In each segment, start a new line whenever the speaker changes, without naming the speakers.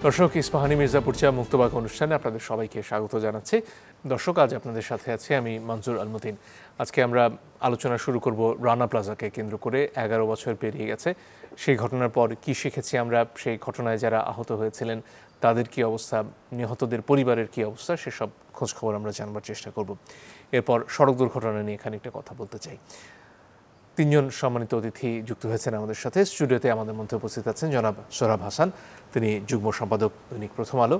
দর্শক, ইস্পাহানি মির্জাপুর চা মুক্তবাক অনুষ্ঠানে আপনাদের সবাইকে স্বাগত জানাচ্ছি। দর্শক, আজ আপনাদের সাথে আছি আমি মনজুর আলমুদ্দিন। আজকে আমরা আলোচনা শুরু করব রানা প্লাজাকে কেন্দ্র করে। ১১ বছর পেরিয়ে গেছে। সেই ঘটনার পর কি শিখেছি আমরা, সেই ঘটনায় যারা আহত হয়েছিলেন তাদের কি অবস্থা, নিহতদের পরিবারের কি অবস্থা, সেসব খোঁজখবর আমরা জানবার চেষ্টা করব। এরপর সড়ক দুর্ঘটনা নিয়ে খানিকটা কথা বলতে চাই। তিনজন সম্মানিত অতিথি যুক্ত হয়েছেন আমাদের সাথে। স্টুডিওতে আমাদের মধ্যে উপস্থিত আছেন জনাব সোহরাব হাসান, তিনি যুগ্ম সম্পাদক দৈনিক প্রথম আলো।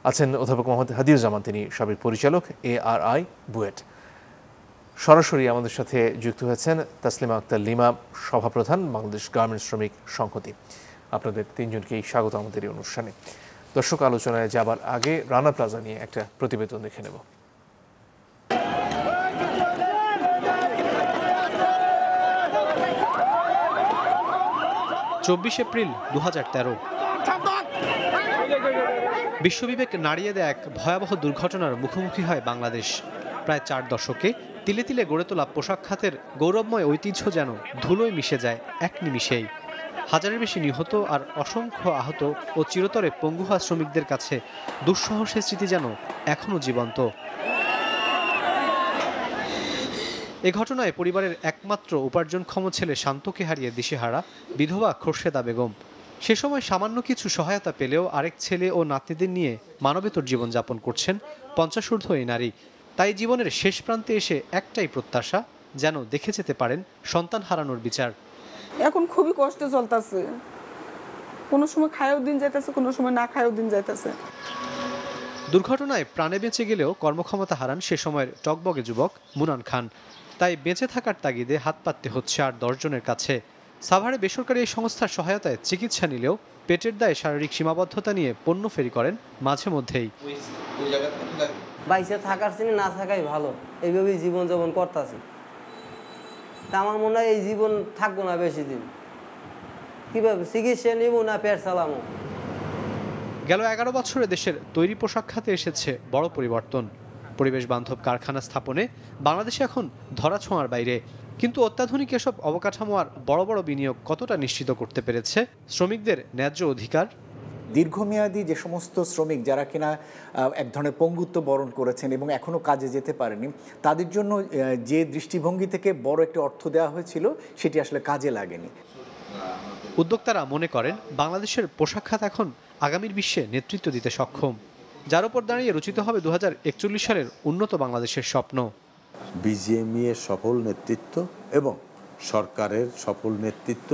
আছেন অধ্যাপক মোহাম্মদ হাদিউজ্জামান, তিনি সাবেক পরিচালক ARI বুয়েট। সরাসরি আমাদের সাথে যুক্ত হয়েছেন তাসলিমা আক্তার লিমা, সভাপ্রধান বাংলাদেশ গার্মেন্টস শ্রমিক সংহতি। আপনাদের তিনজনকেই স্বাগত আমাদের এই অনুষ্ঠানে। দর্শক, আলোচনায় যাবার আগে রানা প্লাজা নিয়ে একটা প্রতিবেদন দেখে নেব।
২৪ এপ্রিল ২০১৩ বিশ্ববিবেক নাড়িয়ে দেয় এক ভয়াবহ দুর্ঘটনার মুখোমুখি হয় বাংলাদেশ। প্রায় ৪ দশকে তিলে তিলে গড়ে তোলা পোশাক খাতের গৌরবময় ঐতিহ্য যেন ধুলোয় মিশে যায় এক নিমিষেই। হাজারের বেশি নিহত আর অসংখ্য আহত ও চিরতরে পঙ্গু হওয়া শ্রমিকদের কাছে দুঃসহ সে স্মৃতি যেন এখনও জীবন্ত। এ ঘটনায় পরিবারের একমাত্র উপার্জনক্ষম ছেলে শান্তকে হারিয়ে দিশেহারা বিধবা খোরশেদা বেগম। সে সময় সামান্য কিছু সহায়তা পেলেও আরেক ছেলে ও নাতনিদের নিয়ে মানবেতর জীবনযাপন করছেন ৫০ ঊর্ধ্ব এই নারী। তাই জীবনের শেষ প্রান্তে এসে একটাই প্রত্যাশা, যেন দেখে যেতে পারেন সন্তান হারানোর বিচার।
এখন খুবই কষ্ট চলতেছে, কোনো সময় খায়ও দিন যাইতেছে, কোনো সময় না খায়ও দিন যাইতেছে।
দুর্ঘটনায় প্রাণে বেঁচে গেলেও কর্মক্ষমতা হারান সে সময়ের টকবগে যুবক মুনান খান। তাই বেঁচে থাকার তাগিদে হাত পাততে হচ্ছে আর ১০ জনের কাছে। সাভারে বেসরকারি এই সংস্থার সহায়তায় চিকিৎসা নিলেও পেটের দায়ে শারীরিক সীমাবদ্ধতা নিয়ে পণ্য ফেরি করেন মাঝে মধ্যেই।
বাইসে থাকার চেয়ে না থাকাই ভালো, এইভাবেই জীবনযাপন করতেছি। তা আমার মনে হয় এই জীবন থাকবো না বেশি দিন। কীভাবে চিকিৎসা নিব না পেট চালামো।
গেল ১১ বছরে দেশের তৈরি পোশাক খাতে এসেছে বড় পরিবর্তন। পরিবেশ বান্ধব কারখানা স্থাপনে বাংলাদেশে এখন ধরাছোঁয়ার বাইরে। কিন্তু অত্যাধুনিক এসব অবকাঠামো আর বড় বড় বিনিয়োগ কতটা নিশ্চিত করতে পেরেছে শ্রমিকদের ন্যায্য অধিকার?
দীর্ঘমেয়াদী যে সমস্ত শ্রমিক যারা কিনা এক ধরনের পঙ্গুত্ব বরণ করেছেন এবং এখনও কাজে যেতে পারেনি, তাদের জন্য যে দৃষ্টিভঙ্গি থেকে বড় একটা অর্থ দেওয়া হয়েছিল সেটি আসলে কাজে লাগেনি।
উদ্যোক্তারা মনে করেন বাংলাদেশের পোশাক খাত এখন আগামীর বিশ্বে নেতৃত্ব দিতে সক্ষম, যার উপর দাঁড়িয়ে রচিত হবে ২০৪১ সালের উন্নত বাংলাদেশের স্বপ্ন।
বিজিএমই এর সফল নেতৃত্ব এবং সরকারের সফল নেতৃত্ব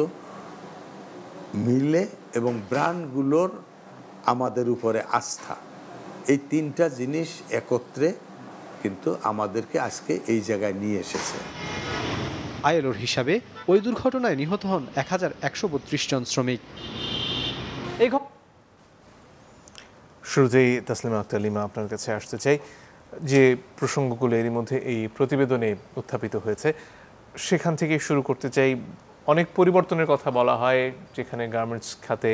মিলে এবং ব্র্যান্ডগুলোর আমাদের উপরে আস্থা, এই তিনটা জিনিস একত্রে কিন্তু আমাদেরকে আজকে এই জায়গায় নিয়ে এসেছে।
আইএলওর হিসাবে ওই দুর্ঘটনায় নিহত হন ১১৩২ জন শ্রমিক।
শুরুতেই তাসলিমা আক্তার লিমা, আপনার কাছে আসতে চাই। যে প্রসঙ্গগুলো এরই মধ্যে এই প্রতিবেদনে উত্থাপিত হয়েছে সেখান থেকে শুরু করতে চাই। অনেক পরিবর্তনের কথা বলা হয়, যেখানে গার্মেন্টস খাতে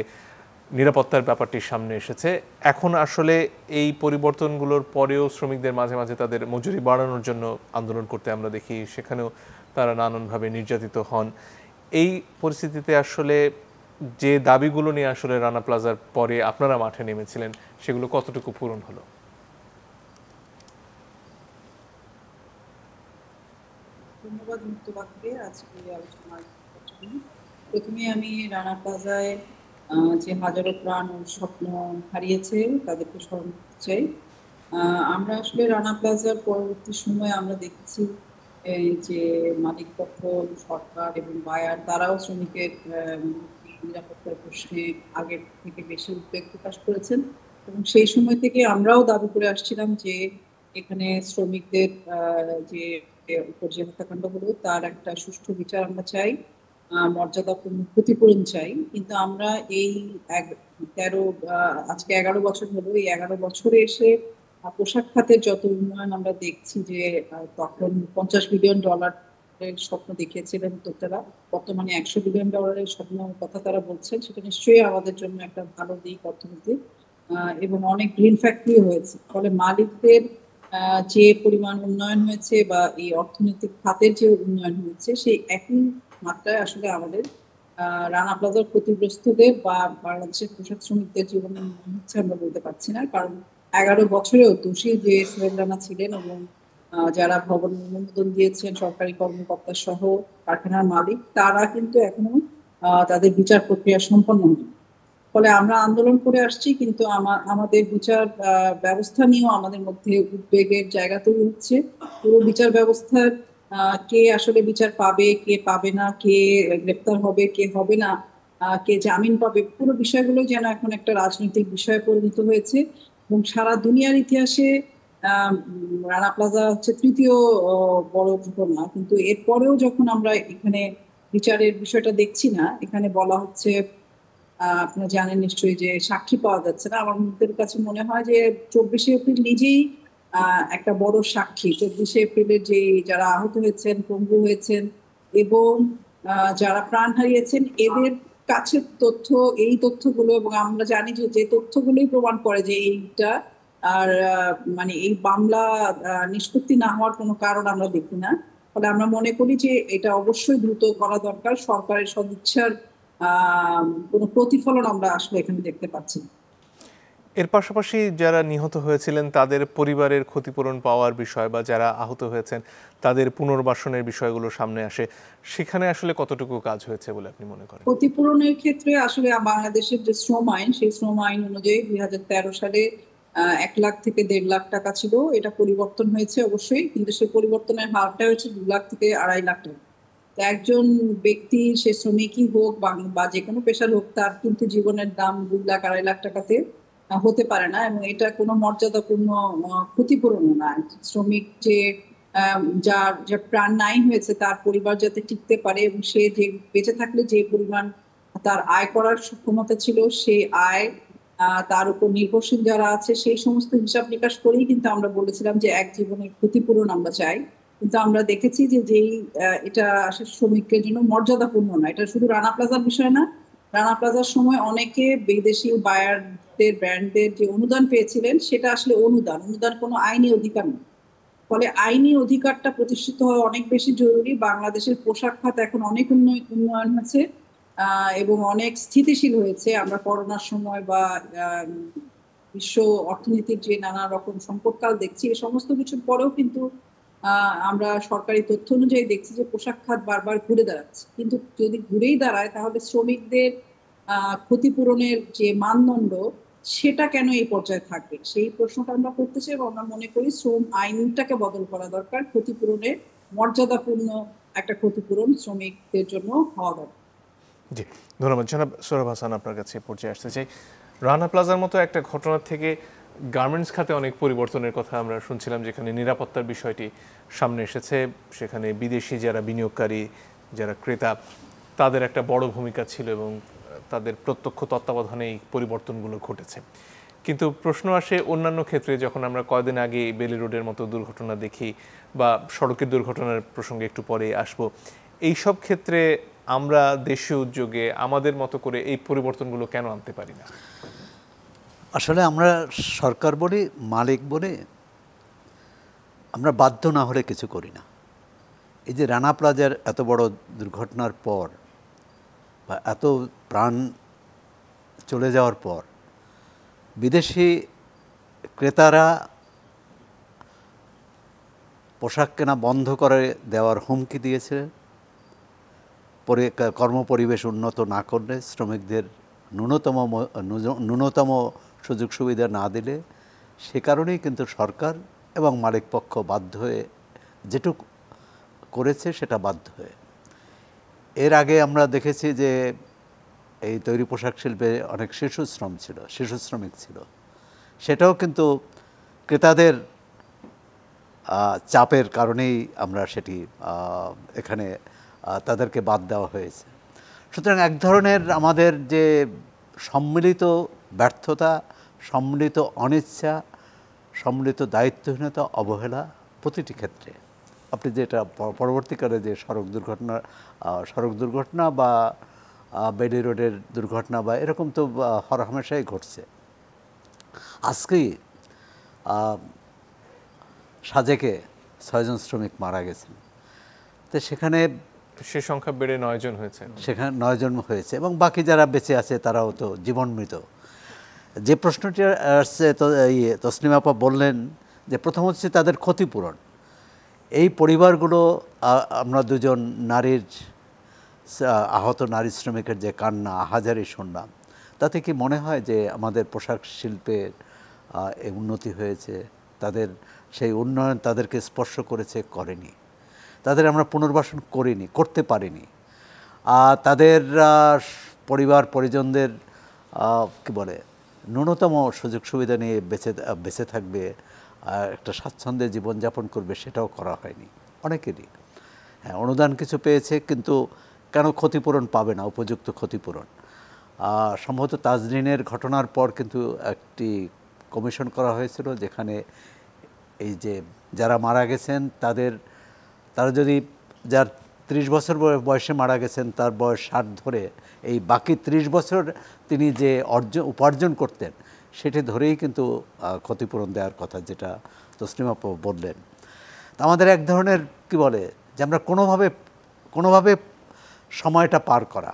নিরাপত্তার ব্যাপারটি সামনে এসেছে। এখন আসলে এই পরিবর্তনগুলোর পরেও শ্রমিকদের মাঝে মাঝে তাদের মজুরি বাড়ানোর জন্য আন্দোলন করতে আমরা দেখি, সেখানেও তারা নানানভাবে নির্যাতিত হন। এই পরিস্থিতিতে আসলে যে দাবিগুলো নিয়ে আসলে রানা প্লাজার পরে আপনারা মাঠে নেমেছিলেন, সেগুলো কতটুকু পূরণ হলো?
ধন্যবাদ মুক্তবাককে আজকে আলোচনার জন্য। প্রথমে আমি রানা প্লাজায় যে হাজারো প্রাণ ও স্বপ্ন হারিয়েছে তাদেরকে স্মরণ করতে চাই। আমরা আসলে রানা প্লাজার পরবর্তী সময়ে আমরা দেখেছি যে মালিক পক্ষ, সরকার এবং বায়ার তারাও শ্রমিকের নিরাপত্তার প্রশ্নে আগের থেকে বেশি উদ্বেগ প্রকাশ করেছেন এবং সেই সময় থেকে আমরাও দাবি করে আসছিলাম যে এখানে শ্রমিকদের যে উপর যে হত্যাকাণ্ড হলো তার একটা সুষ্ঠু বিচার আমরা চাই, মর্যাদাপূর্ণ ক্ষতিপূরণ চাই। কিন্তু আমরা এই আজকে ১১ বছর হলো, এই ১১ বছরে এসে পোশাক খাতের যত উন্নয়ন আমরা দেখছি যে তখন $50 বিলিয়ন স্বপ্ন দেখিয়েছিলেন উদ্যোক্তারা, বর্তমানে $100 বিলিয়ন স্বপ্ন কথা তারা বলছেন। সেটা নিশ্চয়ই আমাদের জন্য একটা ভালো দিক অর্থনীতির, এবং অনেক গ্রিন ফ্যাক্টরি হয়েছে। ফলে মালিকদের যে পরিমাণ উন্নয়ন হয়েছে বা এই অর্থনৈতিক খাতের যে উন্নয়ন হয়েছে সেই একই মাত্রায় আসলে আমাদের রানা প্লাজার ক্ষতিগ্রস্তদের বা বাংলাদেশের পোশাক শ্রমিকদের জীবন হচ্ছে আমরা বলতে পারছি না, কারণ 11 বছরেও দোষী যে সোহেল রানা ছিলেন এবং যারা ভবন অনুমোদন দিয়েছেন সরকারি কর্মকর্তা সহ কারখানার মালিক, তারা কিন্তু এখনো তাদের বিচার প্রক্রিয়া সম্পন্ন হয়নি। ফলে আমরা আন্দোলন করে আসছি, কিন্তু আমাদের বিচার ব্যবস্থা নিয়েও আমাদের মধ্যে উদ্বেগের জায়গা তৈরি হচ্ছে। পুরো বিচার ব্যবস্থার কে আসলে বিচার পাবে, কে পাবে না, কে গ্রেপ্তার হবে, কে হবে না, কে জামিন পাবে, পুরো বিষয়গুলো যেন এখন একটা রাজনৈতিক বিষয়ে পরিণত হয়েছে। এবং সারা দুনিয়ার ইতিহাসে রানা প্লাজা হচ্ছে তৃতীয় বড় ঘটনা, কিন্তু এরপরেও যখন আমরা এখানে বিচারের বিষয়টা দেখছি না, এখানে বলা হচ্ছে আপনারা জানেন নিশ্চয়ই যে সাক্ষী পাওয়া যাচ্ছে না। আমার মধ্যে কাছে মনে হয় যে 24শে এপ্রিল নিজেই একটা বড় সাক্ষী। 24শে এপ্রিলের যে যারা আহত হয়েছেন, পঙ্গু হয়েছেন এবং যারা প্রাণ হারিয়েছেন, এদের কাছে তথ্য, এই তথ্যগুলো, এবং আমরা জানি যে যে তথ্যগুলোই প্রমাণ করে যে এইটা আর মানে এই মামলা নিষ্পত্তি না হওয়ার কোনো কারণ আমরা দেখি না। ফলে আমরা মনে করি যে এটা অবশ্যই দ্রুত করা দরকার। সরকারের সদিচ্ছার কোনো প্রতিফলন আমরা আসলে এখানে দেখতে পাচ্ছি না।
এর পাশাপাশি যারা নিহত হয়েছিলেন তাদের পরিবারের ক্ষতিপূরণ পাওয়ার বিষয় বা যারা আহত হয়েছেন তাদের পুনর্বাসনের বিষয়গুলো সামনে আসে, সেখানে আসলে কতটুকু কাজ হয়েছে বলে আপনি মনে করেন?
ক্ষতিপূরণের ক্ষেত্রে আসলে বাংলাদেশের যে শ্রম আইন, সেই শ্রম আইন অনুযায়ী 2013 সালে 1 লাখ থেকে 1.5 লাখ টাকা ছিল। এটা পরিবর্তন হয়েছে অবশ্যই, কিন্তু সেই পরিবর্তনের হারটা হচ্ছে 2 লাখ থেকে 2.5 লাখ টাকা। একজন ব্যক্তি, সে শ্রমিকই হোক বা যে কোনো পেশার হোক, তার কিন্তু জীবনের দাম 2 লাখ 2.5 লাখ টাকাতে হতে পারে না, এবং এটা কোনো মর্যাদাপূর্ণ ক্ষতিপূরণও না। শ্রমিক যে যার প্রাণ নাই হয়েছে, তার পরিবার যাতে টিকতে পারে এবং সে যে বেঁচে থাকলে যে পরিমাণ তার আয় করার সক্ষমতা ছিল, সেই আয়, তার উপর নির্ভরশীল যারা আছে, সেই সমস্ত হিসাব নিকাশ করেই কিন্তু আমরা বলেছিলাম যে এক জীবনের ক্ষতিপূরণ আমরা চাই। কিন্তু আমরা দেখেছি যে যেই এটা আসলে শ্রমিকের জন্য মর্যাদাপূর্ণ না। এটা শুধু রানা প্লাজার বিষয় না, রানা প্লাজার সময় অনেকে বিদেশি বায়ারদের, ব্র্যান্ডদের যে অনুদান পেয়েছিলেন, সেটা আসলে অনুদান কোনো আইনি অধিকার নেই। ফলে আইনি অধিকারটা প্রতিষ্ঠিত হওয়া অনেক বেশি জরুরি। বাংলাদেশের পোশাক খাত এখন অনেক উন্নয়ন হয়েছে এবং অনেক স্থিতিশীল হয়েছে। আমরা করোনার সময় বা বিশ্ব অর্থনীতির যে নানা রকম সংকটকাল দেখছি, এই সমস্ত কিছুর পরেও কিন্তু আমরা সরকারি তথ্য অনুযায়ী দেখছি যে পোশাক খাত বারবার ঘুরে দাঁড়াচ্ছে। কিন্তু যদি ঘুরেই দাঁড়ায়, তাহলে শ্রমিকদের ক্ষতিপূরণের যে মানদণ্ড, সেটা কেন এই পর্যায়ে থাকবে, সেই প্রশ্নটা আমরা করতে চাই। এবং আমরা মনে করি শ্রম আইনটাকে বদল করা দরকার। ক্ষতিপূরণের মর্যাদাপূর্ণ একটা ক্ষতিপূরণ শ্রমিকদের জন্য হওয়া দরকার।
জি, ধন্যবাদ। জনাব সোহরাব হাসান, আপনার কাছে পর্যায়ে আসতে চাই। রানা প্লাজার মতো একটা ঘটনা থেকে গার্মেন্টস খাতে অনেক পরিবর্তনের কথা আমরা শুনছিলাম, যেখানে নিরাপত্তার বিষয়টি সামনে এসেছে। সেখানে বিদেশি যারা বিনিয়োগকারী, যারা ক্রেতা, তাদের একটা বড় ভূমিকা ছিল এবং তাদের প্রত্যক্ষ তত্ত্বাবধানে এই পরিবর্তনগুলো ঘটেছে। কিন্তু প্রশ্ন আসে অন্যান্য ক্ষেত্রে, যখন আমরা কয়েকদিন আগে বেলি রোডের মতো দুর্ঘটনা দেখি বা সড়কের দুর্ঘটনার প্রসঙ্গে একটু পরে আসব, এইসব ক্ষেত্রে আমরা দেশীয় উদ্যোগে আমাদের মতো করে এই পরিবর্তনগুলো কেন আনতে পারি না?
আসলে আমরা সরকার বলি, মালিক বলি, আমরা বাধ্য না হলে কিছু করি না। এই যে রানা প্লাজার এত বড় দুর্ঘটনার পর বা এত প্রাণ চলে যাওয়ার পর বিদেশি ক্রেতারা পোশাক কেনা বন্ধ করে দেওয়ার হুমকি দিয়েছে। কর্মপরিবেশ উন্নত না করলে, শ্রমিকদের ন্যূনতম সুযোগ সুবিধা না দিলে, সে কারণেই কিন্তু সরকার এবং মালিকপক্ষ বাধ্য হয়ে যেটুকু করেছে সেটা বাধ্য হয়ে। এর আগে আমরা দেখেছি যে এই তৈরি পোশাক শিল্পে অনেক শিশু শ্রমিক ছিল, সেটাও কিন্তু ক্রেতাদের চাপের কারণেই আমরা সেটি এখানে তাদেরকে বাদ দেওয়া হয়েছে। সুতরাং এক ধরনের আমাদের যে সম্মিলিত ব্যর্থতা, সম্মিলিত অনিচ্ছা, সম্মিলিত দায়িত্বহীনতা, অবহেলা প্রতিটি ক্ষেত্রে। আপনি যেটা পরবর্তীকালে যে সড়ক দুর্ঘটনা বা বেলি রোডের দুর্ঘটনা বা এরকম তো হরহামেশাই ঘটছে। আজকেই সাজেকে 6 জন শ্রমিক মারা গেছেন। তো সেখানে
সে সংখ্যা বেড়ে 9 জন হয়েছে।
সেখানে 9 জন হয়েছে এবং বাকি যারা বেঁচে আছে তারাও তো জীবনমৃত। যে প্রশ্নটি আসছে তো তসলিমা আপা বললেন যে প্রথম হচ্ছে তাদের ক্ষতিপূরণ। এই পরিবারগুলো আমরা দুজন নারীর আহত নারী শ্রমিকের যে কান্না হাজারি শুনলাম, তাতে কি মনে হয় যে আমাদের পোশাক শিল্পের উন্নতি হয়েছে? তাদের সেই উন্নয়ন তাদেরকে স্পর্শ করেছে? করেনি। তাদের আমরা পুনর্বাসন করিনি, করতে পারিনি। তাদের পরিবার পরিজনদের কি বলে ন্যূনতম সুযোগ সুবিধা নিয়ে বেঁচে থাকবে, একটা স্বাচ্ছন্দ্যে জীবনযাপন করবে, সেটাও করা হয়নি অনেকেরই। হ্যাঁ, অনুদান কিছু পেয়েছে, কিন্তু কেন ক্ষতিপূরণ পাবে না, উপযুক্ত ক্ষতিপূরণ? সম্ভবত তাজরিনের ঘটনার পর কিন্তু একটি কমিশন করা হয়েছিল, যেখানে এই যে যারা মারা গেছেন তারা যদি যার 30 বছর বয়সে মারা গেছেন তার বয়স 60 ধরে এই বাকি 30 বছর তিনি যে উপার্জন করতেন সেটি ধরেই কিন্তু ক্ষতিপূরণ দেওয়ার কথা, যেটা তসলিমা আপা বললেন। আমাদের এক ধরনের কি বলে যে আমরা কোনোভাবে সময়টা পার করা,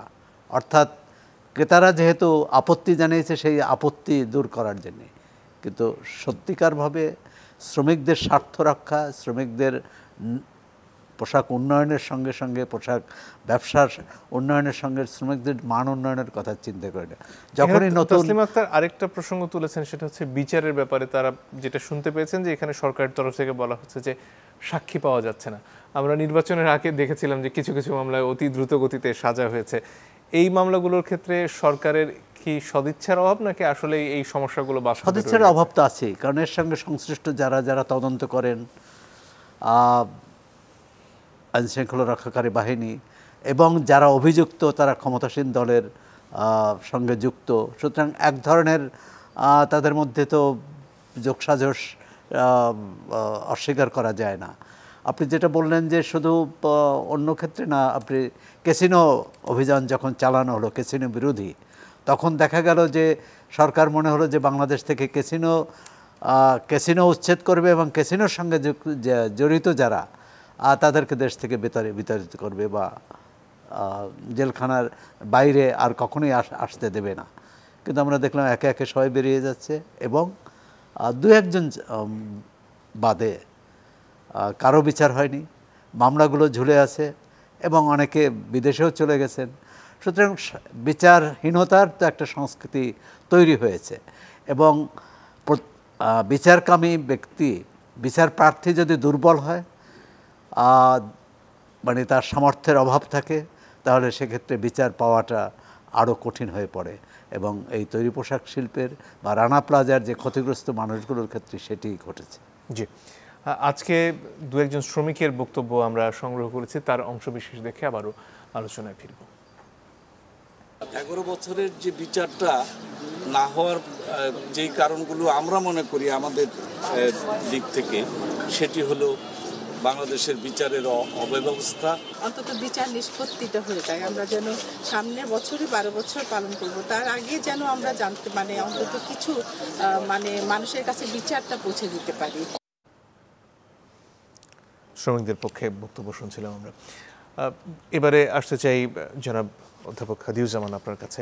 অর্থাৎ ক্রেতারা যেহেতু আপত্তি জানিয়েছে সেই আপত্তি দূর করার জন্যে, কিন্তু সত্যিকারভাবে শ্রমিকদের স্বার্থ রক্ষা, শ্রমিকদের পোশাক উন্নয়নের সঙ্গে সঙ্গে পোশাক ব্যবসার উন্নয়নের সঙ্গে শ্রমিকদের মান উন্নয়নের কথা চিন্তা করে না। যখনই নতুন
তসলিমা আক্তার আরেকটা প্রসঙ্গ তুলেছেন, সেটা হচ্ছে বিচারের ব্যাপারে। তারা যেটা শুনতে পেয়েছেন যে এখানে সরকারের তরফ থেকে বলা হচ্ছে যে সাক্ষী পাওয়া যাচ্ছে না। আমরা নির্বাচনের আগে দেখেছিলাম যে কিছু কিছু মামলায় অতি দ্রুত গতিতে সাজা হয়েছে। এই মামলাগুলোর ক্ষেত্রে সরকারের কি সদিচ্ছার অভাব, নাকি আসলে এই সমস্যাগুলো বাস্তবে?
সদিচ্ছার অভাব তো আছেই, কারণ এর সঙ্গে সংশ্লিষ্ট যারা তদন্ত করেন, আইনশৃঙ্খলা রক্ষাকারী বাহিনী, এবং যারা অভিযুক্ত তারা ক্ষমতাসীন দলের সঙ্গে যুক্ত। সুতরাং এক ধরনের তাদের মধ্যে তো যোগসাজশ অস্বীকার করা যায় না। আপনি যেটা বললেন যে শুধু অন্য ক্ষেত্রে না, আপনি ক্যাসিনো অভিযান যখন চালানো হলো, ক্যাসিনো বিরোধী, তখন দেখা গেল যে সরকার মনে হলো যে বাংলাদেশ থেকে ক্যাসিনো উচ্ছেদ করবে এবং ক্যাসিনোর সঙ্গে জড়িত যারা তাদেরকে দেশ থেকে বিতাড়িত করবে বা জেলখানার বাইরে আর কখনোই আসতে দেবে না। কিন্তু আমরা দেখলাম একে একে সবাই বেরিয়ে যাচ্ছে এবং দু একজন বাদে কারো বিচার হয়নি, মামলাগুলো ঝুলে আছে এবং অনেকে বিদেশেও চলে গেছেন। সুতরাং বিচারহীনতার তো একটা সংস্কৃতি তৈরি হয়েছে এবং বিচারকামী ব্যক্তি, বিচার প্রার্থী যদি দুর্বল হয়, মানে তার সামর্থ্যের অভাব থাকে, তাহলে সেক্ষেত্রে বিচার পাওয়াটা আরও কঠিন হয়ে পড়ে এবং এই তৈরি পোশাক শিল্পের বা রানা প্লাজার যে ক্ষতিগ্রস্ত মানুষগুলোর ক্ষেত্রে সেটিই ঘটেছে।
জি, আজকে দু একজন শ্রমিকের বক্তব্য আমরা সংগ্রহ করেছি, তার অংশবিশেষ দেখে আবারও আলোচনায় ফিরব।
11 বছরের যে বিচারটা না হওয়ার যেই কারণগুলো আমরা মনে করি আমাদের দিক থেকে, সেটি হলো বাংলাদেশের বিচারের অব্যবস্থা।
অন্তত বিচার নিষ্পত্তিটা হয়ে যায়, আমরা যেন সামনের বছরই 12 বছর পালন করব, তার আগে যেন আমরা জানতে অন্তত কিছু মানুষের কাছে বিচারটা পৌঁছে দিতে পারি।
শ্রমিকদের পক্ষে বক্তব্য শুনছিলাম আমরা। এবারে আসতে চাই জনাব অধ্যাপক হাদিউজ্জামান আপনার কাছে।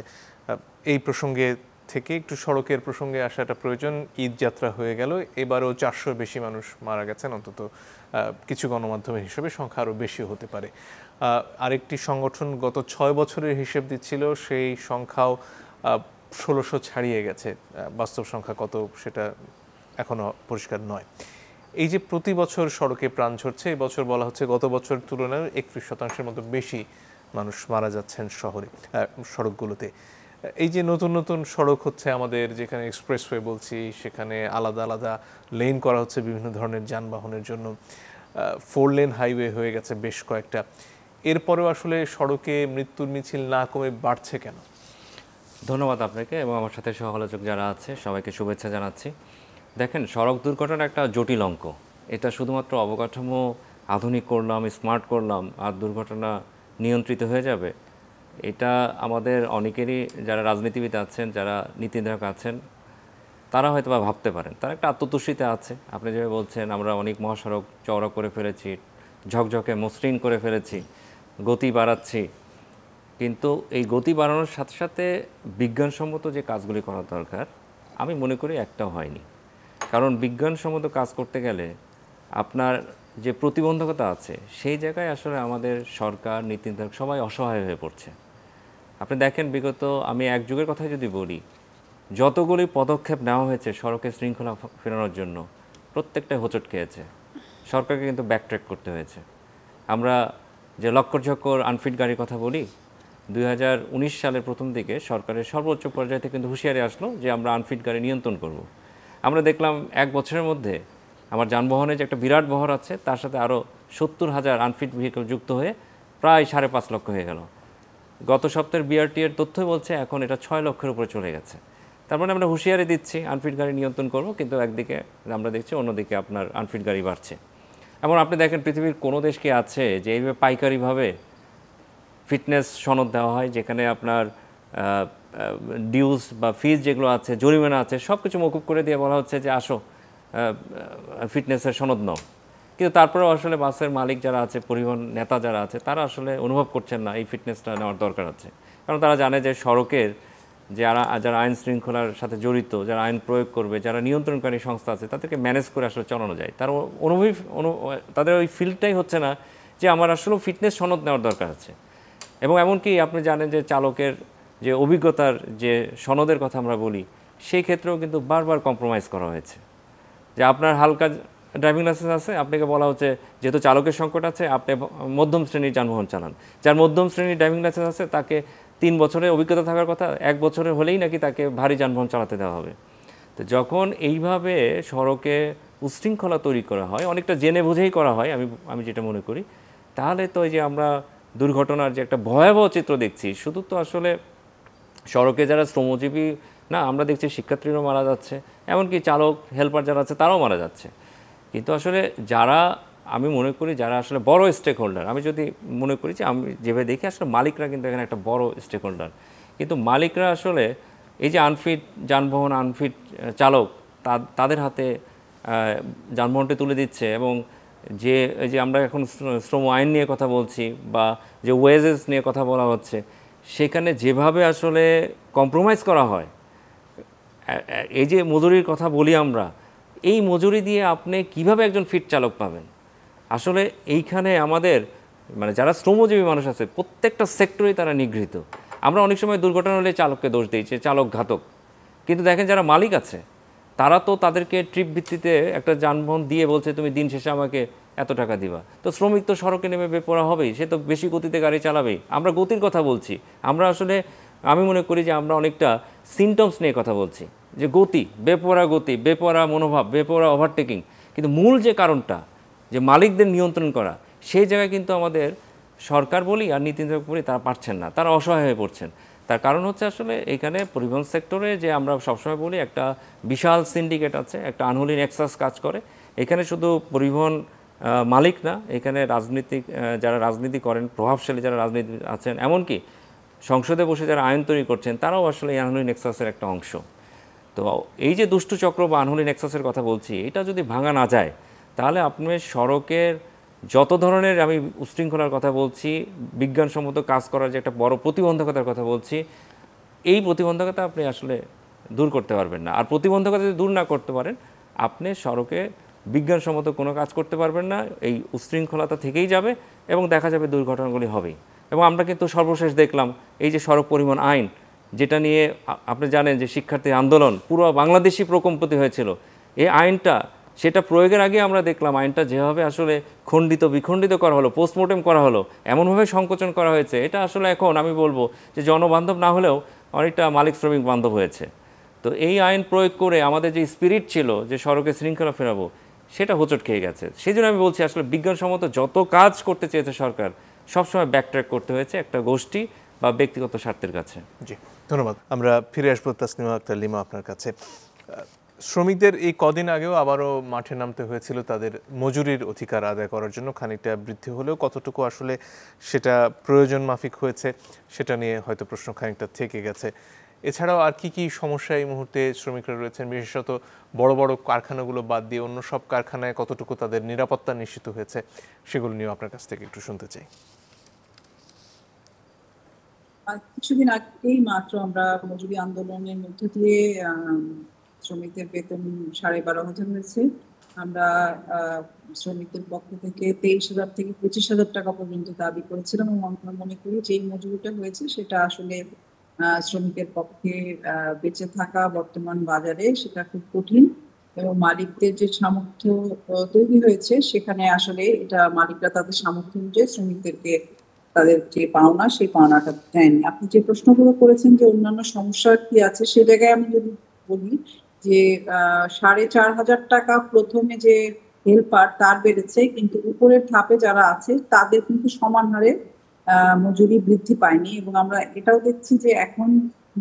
এই প্রসঙ্গে থেকে একটু সড়কের প্রসঙ্গে আসাটা প্রয়োজন। ঈদ যাত্রা হয়ে গেল, এবারও 400 বেশি মানুষ মারা গেছেন, অন্তত কিছু গণমাধ্যমের হিসেবে সংখ্যা আরও বেশি হতে পারে। আরেকটি সংগঠন গত 6 বছরের হিসেব দিচ্ছিল, সেই সংখ্যাও 1600 ছাড়িয়ে গেছে। বাস্তব সংখ্যা কত সেটা এখনও পরিষ্কার নয়। এই যে প্রতি বছর সড়কে প্রাণ ঝরছে, এবছর বলা হচ্ছে গত বছর তুলনায় 31% মতো বেশি মানুষ মারা যাচ্ছেন সড়কগুলোতে। এই যে নতুন নতুন সড়ক হচ্ছে আমাদের, যেখানে এক্সপ্রেসওয়ে বলছি, সেখানে আলাদা আলাদা লেন করা হচ্ছে বিভিন্ন ধরনের যানবাহনের জন্য, 4 লেন হাইওয়ে হয়ে গেছে বেশ কয়েকটা। এরপরেও আসলে সড়কে মৃত্যুর মিছিল না কমে বাড়ছে কেন?
ধন্যবাদ আপনাকে এবং আমার সাথে সহ-আলোচক যারা আছে সবাইকে শুভেচ্ছা জানাচ্ছি। দেখেন, সড়ক দুর্ঘটনা একটা জটিল অঙ্ক। এটা শুধুমাত্র অবকাঠামো আধুনিক করলাম, স্মার্ট করলাম আর দুর্ঘটনা নিয়ন্ত্রিত হয়ে যাবে, এটা আমাদের অনেকেরই, যারা রাজনীতিবিদ আছেন, যারা নীতি নির্ধারক আছেন, তারা হয়তো বা ভাবতে পারেন। তারা একটা আত্মতুষ্টিতে আছে। আপনি যেভাবে বলছেন আমরা অনেক মহাসড়ক চওড়া করে ফেলেছি, ঝকঝকে মসৃণ করে ফেলেছি, গতি বাড়াচ্ছি, কিন্তু এই গতি বাড়ানোর সাথে সাথে বিজ্ঞানসম্মত যে কাজগুলি করা দরকার আমি মনে করি একটাও হয়নি। কারণ বিজ্ঞানসম্মত কাজ করতে গেলে আপনার যে প্রতিবন্ধকতা আছে সেই জায়গায় আসলে আমাদের সরকার, নীতি নির্ধারক সবাই অসহায় হয়ে পড়ছে। আপনি দেখেন বিগত, আমি এক যুগের কথাই যদি বলি, যতগুলি পদক্ষেপ নেওয়া হয়েছে সড়কের শৃঙ্খলা ফেরানোর জন্য প্রত্যেকটাই হোঁচট খেয়েছে। সরকারকে কিন্তু ব্যাকট্র্যাক করতে হয়েছে। আমরা যে লক্কর ঝক্কর আনফিট গাড়ির কথা বলি, 2019 সালের প্রথম দিকে সরকারের সর্বোচ্চ পর্যায়ে থেকে কিন্তু হুঁশিয়ারি আসলো যে আমরা আনফিট গাড়ি নিয়ন্ত্রণ করব। আমরা দেখলাম 1 বছরের মধ্যে আমার যানবাহনে যে একটা বিরাট বহর আছে তার সাথে আরও 70,000 আনফিট ভেহিকল যুক্ত হয়ে প্রায় 5.5 লক্ষ হয়ে গেল। গত সপ্তাহের বিআরটি এর তথ্য বলছে এখন এটা 6 লক্ষের উপরে চলে গেছে। তার মানে আমরা হুঁশিয়ারি দিচ্ছি আনফিট গাড়ি নিয়ন্ত্রণ করব, কিন্তু একদিকে আমরা দেখছি অন্যদিকে আপনার আনফিট গাড়ি বাড়ছে। এবং আপনি দেখেন পৃথিবীর কোনো দেশ কি আছে যে এইভাবে পাইকারিভাবে ফিটনেস সনদ দেওয়া হয়, যেখানে আপনার ডিউজ বা ফিজ যেগুলো আছে, জরিমানা আছে, সব কিছু মকুব করে দিয়ে বলা হচ্ছে যে আসো ফিটনেসের সনদ নাও। কিন্তু তারপরেও আসলে বাসের মালিক যারা আছে, পরিবহন নেতা যারা আছে, তারা আসলে অনুভব করছেন না এই ফিটনেসটা নেওয়ার দরকার আছে। কারণ তারা জানে যে সড়কের যারা আইন শৃঙ্খলার সাথে জড়িত, যারা আইন প্রয়োগ করবে, যারা নিয়ন্ত্রণকারী সংস্থা আছে, তাদেরকে ম্যানেজ করে আসলে চালানো যায়। তাদের ওই ফিল্ডটাই হচ্ছে না যে আমার আসলে ফিটনেস সনদ নেওয়ার দরকার আছে। এবং এমনকি আপনি জানেন যে চালকের যে অভিজ্ঞতার যে সনদের কথা আমরা বলি, সেই ক্ষেত্রেও কিন্তু বারবার কম্প্রোমাইজ করা হয়েছে। যে আপনার হালকা ড্রাইভিং লাইসেন্স আছে, আপনাকে বলা হচ্ছে যেহেতু চালকের সংকট আছে আপনি মধ্যম শ্রেণীর যানবাহন চালান। যার মধ্যম শ্রেণীর ড্রাইভিং লাইসেন্স আছে তাকে 3 বছরের অভিজ্ঞতা থাকার কথা, 1 বছরের হলেই নাকি তাকে ভারী যানবাহন চালাতে দেওয়া হবে। তো যখন এইভাবে সড়কে উশৃঙ্খলা তৈরি করা হয়, অনেকটা জেনে বুঝেই করা হয়, আমি যেটা মনে করি, তাহলে তো এই যে আমরা দুর্ঘটনার যে একটা ভয়াবহ চিত্র দেখছি, শুধু তো আসলে সড়কে যারা শ্রমজীবী না, আমরা দেখছি শিক্ষার্থীরাও মারা যাচ্ছে, এমনকি চালক হেল্পার যারা আছে তারাও মারা যাচ্ছে। কিন্তু আসলে যারা, আমি মনে করি যারা আসলে বড় স্টেক হোল্ডার, আমি যদি মনে করি যে আমি যেভাবে দেখি আসলে মালিকরা কিন্তু এখানে একটা বড় স্টেক হোল্ডার। কিন্তু মালিকরা আসলে এই যে আনফিট যানবাহন, আনফিট চালক, তাদের হাতে যানবাহনটি তুলে দিচ্ছে। এবং যে আমরা এখন শ্রম আইন নিয়ে কথা বলছি বা যে ওয়েজেস নিয়ে কথা বলা হচ্ছে, সেখানে যেভাবে আসলে কম্প্রোমাইজ করা হয়, এই যে মজুরির কথা বলি আমরা, এই মজুরি দিয়ে আপনি কিভাবে একজন ফিট চালক পাবেন? আসলে এইখানে আমাদের মানে যারা শ্রমজীবী মানুষ আছে প্রত্যেকটা সেক্টরেই তারা নিগৃহীত। আমরা অনেক সময় দুর্ঘটনা হলে চালককে দোষ দিই যে চালক ঘাতক, কিন্তু দেখেন যারা মালিক আছে তারা তো তাদেরকে ট্রিপ ভিত্তিতে একটা যানবাহন দিয়ে বলছে তুমি দিন শেষে আমাকে এত টাকা দিবা। তো শ্রমিক তো সড়কে নেমে বেপরোয়া হবেই, সে তো বেশি গতিতে গাড়ি চালাবেই। আমরা গতির কথা বলছি, আমরা আসলে আমি মনে করি যে আমরা অনেকটা সিমটমস নিয়ে কথা বলছি, যে গতি, বেপরোয়া মনোভাব, বেপরোয়া ওভারটেকিং। কিন্তু মূল যে কারণটা যে মালিকদের নিয়ন্ত্রণ করা, সেই জায়গায় কিন্তু আমাদের সরকার বলি আর নীতি নির্ধারক বলি তারা পারছেন না, তারা অসহায় হয়ে পড়ছেন। তার কারণ হচ্ছে আসলে এখানে পরিবহন সেক্টরে যে আমরা সবসময় বলি একটা বিশাল সিন্ডিকেট আছে, একটা আনহোলি নেক্সাস কাজ করে। এখানে শুধু পরিবহন মালিক না, এখানে যারা রাজনীতি করেন, প্রভাবশালী যারা রাজনীতি আছেন, এমনকি সংসদে বসে যারা আইন তৈরি করছেন, তারাও আসলে এই আনহোলি নেক্সাসের একটা অংশ। তো এই যে দুষ্টু চক্র বা আনহোলি নেক্সাসের কথা বলছি, এটা যদি ভাঙা না যায় তাহলে আপনার সড়কের যত ধরনের, আমি উশৃঙ্খলার কথা বলছি, বিজ্ঞানসম্মত কাজ করার যে একটা বড় প্রতিবন্ধকতার কথা বলছি, এই প্রতিবন্ধকতা আপনি আসলে দূর করতে পারবেন না। আর প্রতিবন্ধকতা যদি দূর না করতে পারেন, আপনি সড়কে বিজ্ঞানসম্মত কোনো কাজ করতে পারবেন না, এই উশৃঙ্খলতা থেকেই যাবে এবং দেখা যাবে দুর্ঘটনাগুলি হবেই। এবং আমরা কিন্তু সর্বশেষ দেখলাম এই যে সড়ক পরিবহন আইন, যেটা নিয়ে আপনি জানেন যে শিক্ষার্থী আন্দোলন পুরো বাংলাদেশই প্রকম্পিত হয়েছিল, এই আইনটা সেটা প্রয়োগের আগে আমরা দেখলাম আইনটা যেভাবে আসলে খণ্ডিত বিখণ্ডিত করা হলো, পোস্টমর্টেম করা হলো, এমনভাবে সংকোচন করা হয়েছে, এটা আসলে এখন আমি বলবো যে জনবান্ধব না হলেও অনেকটা মালিক শ্রমিক বান্ধব হয়েছে। তো এই আইন প্রয়োগ করে আমাদের যে স্পিরিট ছিল যে সড়কে শৃঙ্খলা ফেরাবো, সেটা হোঁচট খেয়ে গেছে। সেই জন্য আমি বলছি আসলে বিজ্ঞানসম্মত যত কাজ করতে চেয়েছে সরকার, সবসময় ব্যাকট্র্যাক করতে হয়েছে একটা গোষ্ঠী বা ব্যক্তিগত স্বার্থের কাছে।
জি, ধন্যবাদ। আমরা ফিরে আসবো তাসনিমা আক্তার লিমা আপনার কাছে। শ্রমিকদের এই কদিন আগেও আবারও মাঠে নামতে হয়েছিল তাদের মজুরির অধিকার আদায় করার জন্য। খানিকটা বৃদ্ধি হলেও কতটুকু আসলে সেটা প্রয়োজন মাফিক হয়েছে সেটা নিয়ে হয়তো প্রশ্ন খানিকটা থেকে গেছে। এছাড়াও আর কি কি সমস্যা এই মুহূর্তে শ্রমিকরা রয়েছেন, বিশেষত বড় বড় কারখানাগুলো বাদ দিয়ে অন্য সব কারখানায় কতটুকু তাদের নিরাপত্তা নিশ্চিত হয়েছে, সেগুলো নিয়েও আপনার কাছ থেকে একটু শুনতে চাই।
কিছুদিন আগেই মাত্র আমরা মজুরি আন্দোলনের মধ্য দিয়ে শ্রমিকদের বেতন 12,500 হয়েছে। আমরা শ্রমিকদের পক্ষ থেকে 23,000 থেকে 25,000 টাকা পর্যন্ত দাবি করেছিলাম এবং আমরা মনে করি যে এই মজুরিটা হয়েছে সেটা আসলে শ্রমিকের পক্ষে বেঁচে থাকা বর্তমান বাজারে সেটা খুব কঠিন এবং মালিকদের যে সামর্থ্য তৈরি হয়েছে সেখানে আসলে এটা মালিকরা তাদের সামর্থ্য অনুযায়ী শ্রমিকদেরকে তাদের যে পাওনা সেই পাওনাটা দেয়নি। আপনি যে প্রশ্নগুলো করেছেন যে অন্যান্য সমস্যা কি আছে, সে জায়গায় আমি যদি বলি যে 4,500 টাকা প্রথমে যে হেল্পার তার বেড়েছে, কিন্তু উপরের ধাপে যারা আছে তাদের কিন্তু সমান হারে মজুরি বৃদ্ধি পায়নি। এবং আমরা এটাও দেখছি যে এখন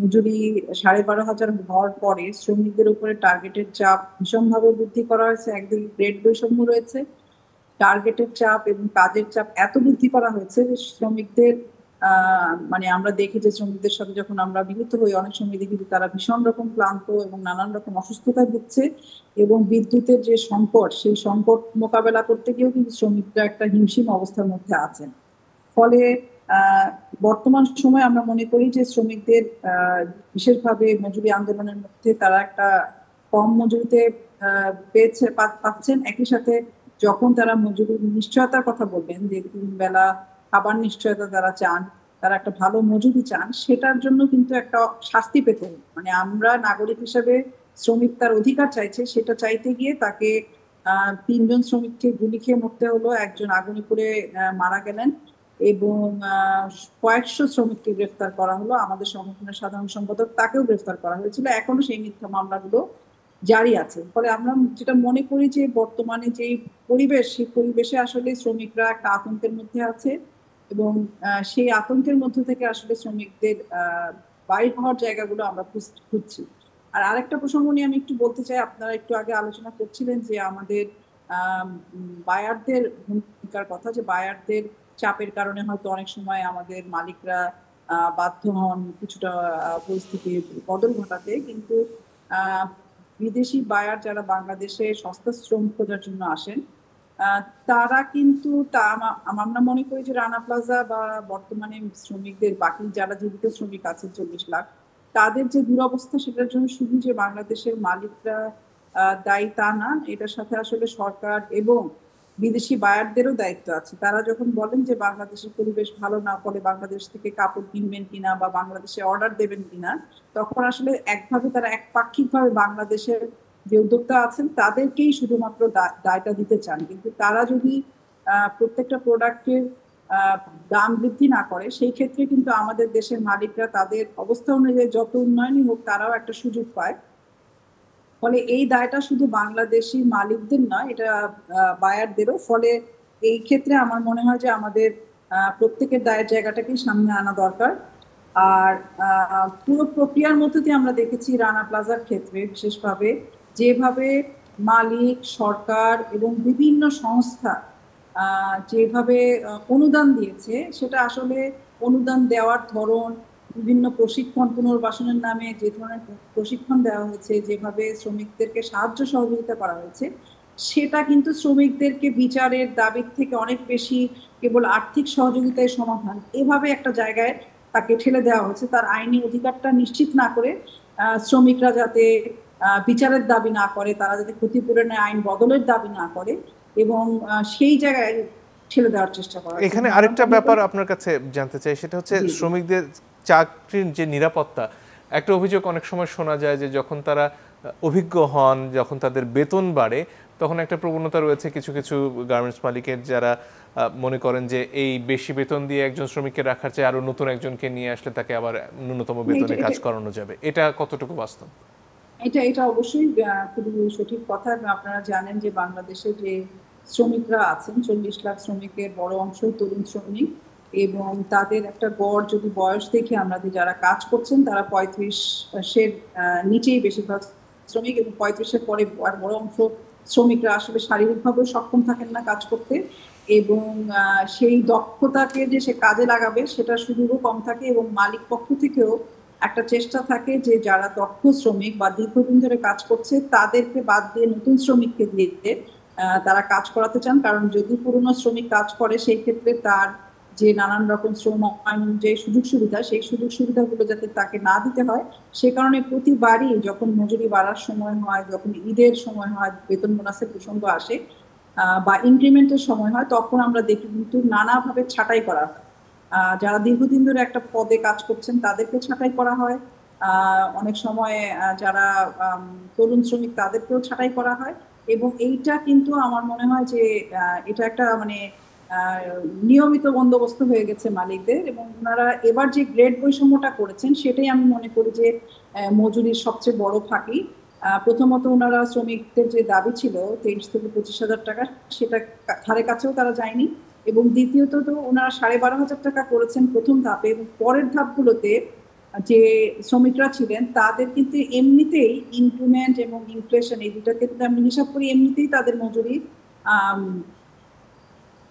মজুরি 12,500 হওয়ার পরে শ্রমিকদের উপরে টার্গেটের চাপ ভীষণভাবে বৃদ্ধি করা হয়েছে। একদিকে গ্রেড বৈষম্য রয়েছে, টার্গেটের চাপ এবং কাজের চাপ এত বৃদ্ধি করা হয়েছে যে শ্রমিকদের মানে আমরা দেখি যে শ্রমিকদের সাথে যখন আমরা মিলিত হই অনেক সময় দেখি যে তারা ভীষণ রকম ক্লান্ত এবং নানান রকম অসুস্থতায় ভুগছে এবং বিদ্যুতের যে সংকট সেই সংকট মোকাবেলা করতে গিয়েও কিন্তু শ্রমিকরা একটা হিমশিম অবস্থার মধ্যে আছেন। ফলে বর্তমান সময়ে আমরা মনে করি যে শ্রমিকদের বিশেষভাবে মজুরি আন্দোলনের মধ্যে তারা একটা কম মজুরিতে পাচ্ছেন, একই সাথে যখন তারা মজুরির নিশ্চয়তার কথা বলবেন যে 3 বেলা খাবার নিশ্চয়তা তারা চান, তারা একটা ভালো মজুরি চান, সেটার জন্য কিন্তু একটা শাস্তি পেতে হবে। মানে আমরা নাগরিক হিসেবে শ্রমিক তার অধিকার চাইছে, সেটা চাইতে গিয়ে তাকে 3 জন শ্রমিককে গুলি খেয়ে মরতে হলো, একজন আগুনে পুড়ে মারা গেলেন এবং কয়েকশো শ্রমিককে গ্রেফতার করা হলো। আমাদের সংগঠনের সাধারণ সম্পাদক তাকেও গ্রেফতার করা হয়েছিল, এখনো সেই মিথ্যা মামলাগুলো জারি আছে। ফলে আমরা যেটা মনে করি যে বর্তমানে যে পরিবেশ, সেই পরিবেশে আসলে শ্রমিকরা একটা আতঙ্কের মধ্যে আছে এবং সেই আতঙ্কের মধ্যে থেকে আসলে শ্রমিকদের বাইর হওয়ার জায়গাগুলো আমরা খুঁজছি। আর আরেকটা প্রসঙ্গ নিয়ে আমি একটু বলতে চাই, আপনারা একটু আগে আলোচনা করছিলেন যে আমাদের বায়ারদের ভূমিকার কথা, যে বায়ারদের চাপের কারণে হয়তো অনেক সময় আমাদের মালিকরা বাধ্য হন কিছুটা পরিস্থিতির বদল ঘটাতে, কিন্তু বিদেশি বায়ার যারা বাংলাদেশে সস্তা শ্রম খোঁজার জন্য আসেন তারা কিন্তু আমরা মনে করি যে রানা প্লাজা বা বর্তমানে শ্রমিকদের বাকি যারা জীবিত শ্রমিক আছে 40 লাখ, তাদের যে দুরবস্থা সেটার জন্য শুধু যে বাংলাদেশের মালিকরা দায়ী তা না, এটার সাথে আসলে সরকার এবং বিদেশি বায়ারদেরও দায়িত্ব আছে। তারা যখন বলেন যে বাংলাদেশের পরিবেশ ভালো না, ফলে বাংলাদেশ থেকে কাপড় কিনবেন কিনা বা বাংলাদেশে অর্ডার দেবেন কিনা, তখন আসলে একভাবে তারা একপাক্ষিকভাবে বাংলাদেশের যে উদ্যোক্তা আছেন তাদেরকেই শুধুমাত্র দায়টা দিতে চান। কিন্তু তারা যদি প্রত্যেকটা প্রোডাক্টের দাম বৃদ্ধি না করে, সেই ক্ষেত্রে কিন্তু আমাদের দেশের মালিকরা তাদের অবস্থা অনুযায়ী যত উন্নয়নই হোক তারাও একটা সুযোগ পায়। ফলে এই দায়টা শুধু বাংলাদেশি মালিকদের নয়, এটা বায়ারদেরও। ফলে এই ক্ষেত্রে আমার মনে হয় যে আমাদের প্রত্যেকের দায়ের জায়গাটাকেই সামনে আনা দরকার। আর পুরো প্রক্রিয়ার মধ্যে দিয়ে আমরা দেখেছি রানা প্লাজার ক্ষেত্রে বিশেষভাবে যেভাবে মালিক, সরকার এবং বিভিন্ন সংস্থা যেভাবে অনুদান দিয়েছে, সেটা আসলে অনুদান দেওয়ার ধরন, বিভিন্ন প্রশিক্ষণ, পুনর্বাসনের নামে যে ধরনের প্রশিক্ষণ দেওয়া হয়েছে, যেভাবে শ্রমিকদেরকে সাহায্য সহযোগিতা করা হয়েছে, সেটা কিন্তু শ্রমিকদেরকে বিচারের দাবির থেকে অনেক বেশি কেবল আর্থিক সহযোগিতায় সমাধান এভাবে একটা জায়গায় তাকে ঠেলে দেওয়া হয়েছে। তার আইনি অধিকারটা নিশ্চিত না করে শ্রমিকরা যাতে বিচারের দাবি না করে, তারা যাতে ক্ষতিপূরণের আইন বদলের দাবি না করে এবং সেই জায়গায় ঠেলে দেওয়ার চেষ্টা করা।
এখানে আরেকটা ব্যাপার আপনার কাছে জানতে চাই, সেটা হচ্ছে শ্রমিকদের চাকরির যে নিরাপত্তা। একটা অভিযোগ অনেক সময় শোনা যায় যে যখন তারা অভিজ্ঞ হন, যখন তাদের বেতন বাড়ে, তখন একটা প্রবণতা রয়েছে কিছু কিছু গার্মেন্টস মালিকের যারা মনে করেন যে এই বেশি বেতন দিয়ে একজন শ্রমিককে রাখার চেয়ে আরো নতুন একজনকে নিয়ে আসলে তাকে আবার ন্যূনতম বেতনে কাজ করানো যাবে। এটা কতটুকু বাস্তব?
এটা অবশ্যই খুবই সঠিক কথা। আপনারা জানেন যে বাংলাদেশে যে শ্রমিকরা আছেন 40 লাখ শ্রমিকের বড় অংশ তরুণ শ্রমিক এবং তাদের একটা গড় যদি বয়স দেখে আমরা যারা কাজ করছেন তারা 35-এর নিচেই বেশিরভাগ শ্রমিক এবং 35-এর পরে বড় অংশ শ্রমিকরা আসলে শারীরিকভাবে সক্ষম থাকেন না কাজ করতে এবং সেই দক্ষতাকে যে সে কাজে লাগাবে সেটা সুযোগও কম থাকে এবং মালিক পক্ষ থেকেও একটা চেষ্টা থাকে যে যারা দক্ষ শ্রমিক বা দীর্ঘদিন ধরে কাজ করছে তাদেরকে বাদ দিয়ে নতুন শ্রমিককে দিয়ে তারা কাজ করাতে চান। কারণ যদি পুরনো শ্রমিক কাজ করে সেই ক্ষেত্রে তার যে নানান রকম শ্রম আইন যে সুযোগ সুবিধা, সেই সুযোগ সুবিধাগুলো যাতে তাকে না দিতে হয়, সে কারণে প্রতিবারই যখন মজুরি বাড়ার সময় হয়, যখন ঈদের সময় হয়, বেতন বোনাসের প্রসঙ্গ আসে বা ইনক্রিমেন্টের সময় হয়, তখন আমরা দেখি কিন্তু নানাভাবে ছাঁটাই করা হয়। যারা দীর্ঘদিন ধরে একটা পদে কাজ করছেন তাদেরকে ছাঁটাই করা হয়, অনেক সময় যারা তরুণ শ্রমিক তাদেরকেও ছাঁটাই করা হয়। এবং এইটা কিন্তু আমার মনে হয় যে এটা একটা মানে নিয়মিত বন্দোবস্ত হয়ে গেছে মালিকদের, এবং ওনারা এবার যে গ্রেড বৈষম্যটা করেছেন সেটাই আমি মনে করি যে মজুরির সবচেয়ে বড় ফাঁকি। প্রথমত ওনারা শ্রমিকদের যে দাবি ছিল 23 থেকে 25,000 টাকা, সেটা ধারে কাছেও তারা যায়নি। এবং দ্বিতীয়ত তো ওনারা 12,500 টাকা করেছেন প্রথম ধাপে, এবং পরের ধাপগুলোতে যে শ্রমিকরা ছিলেন তাদের কিন্তু এমনিতেই ইনক্রিমেন্ট এবং ইনফ্লেশন এই দুটাকে যদি আমি হিসাব করি, এমনিতেই তাদের মজুরি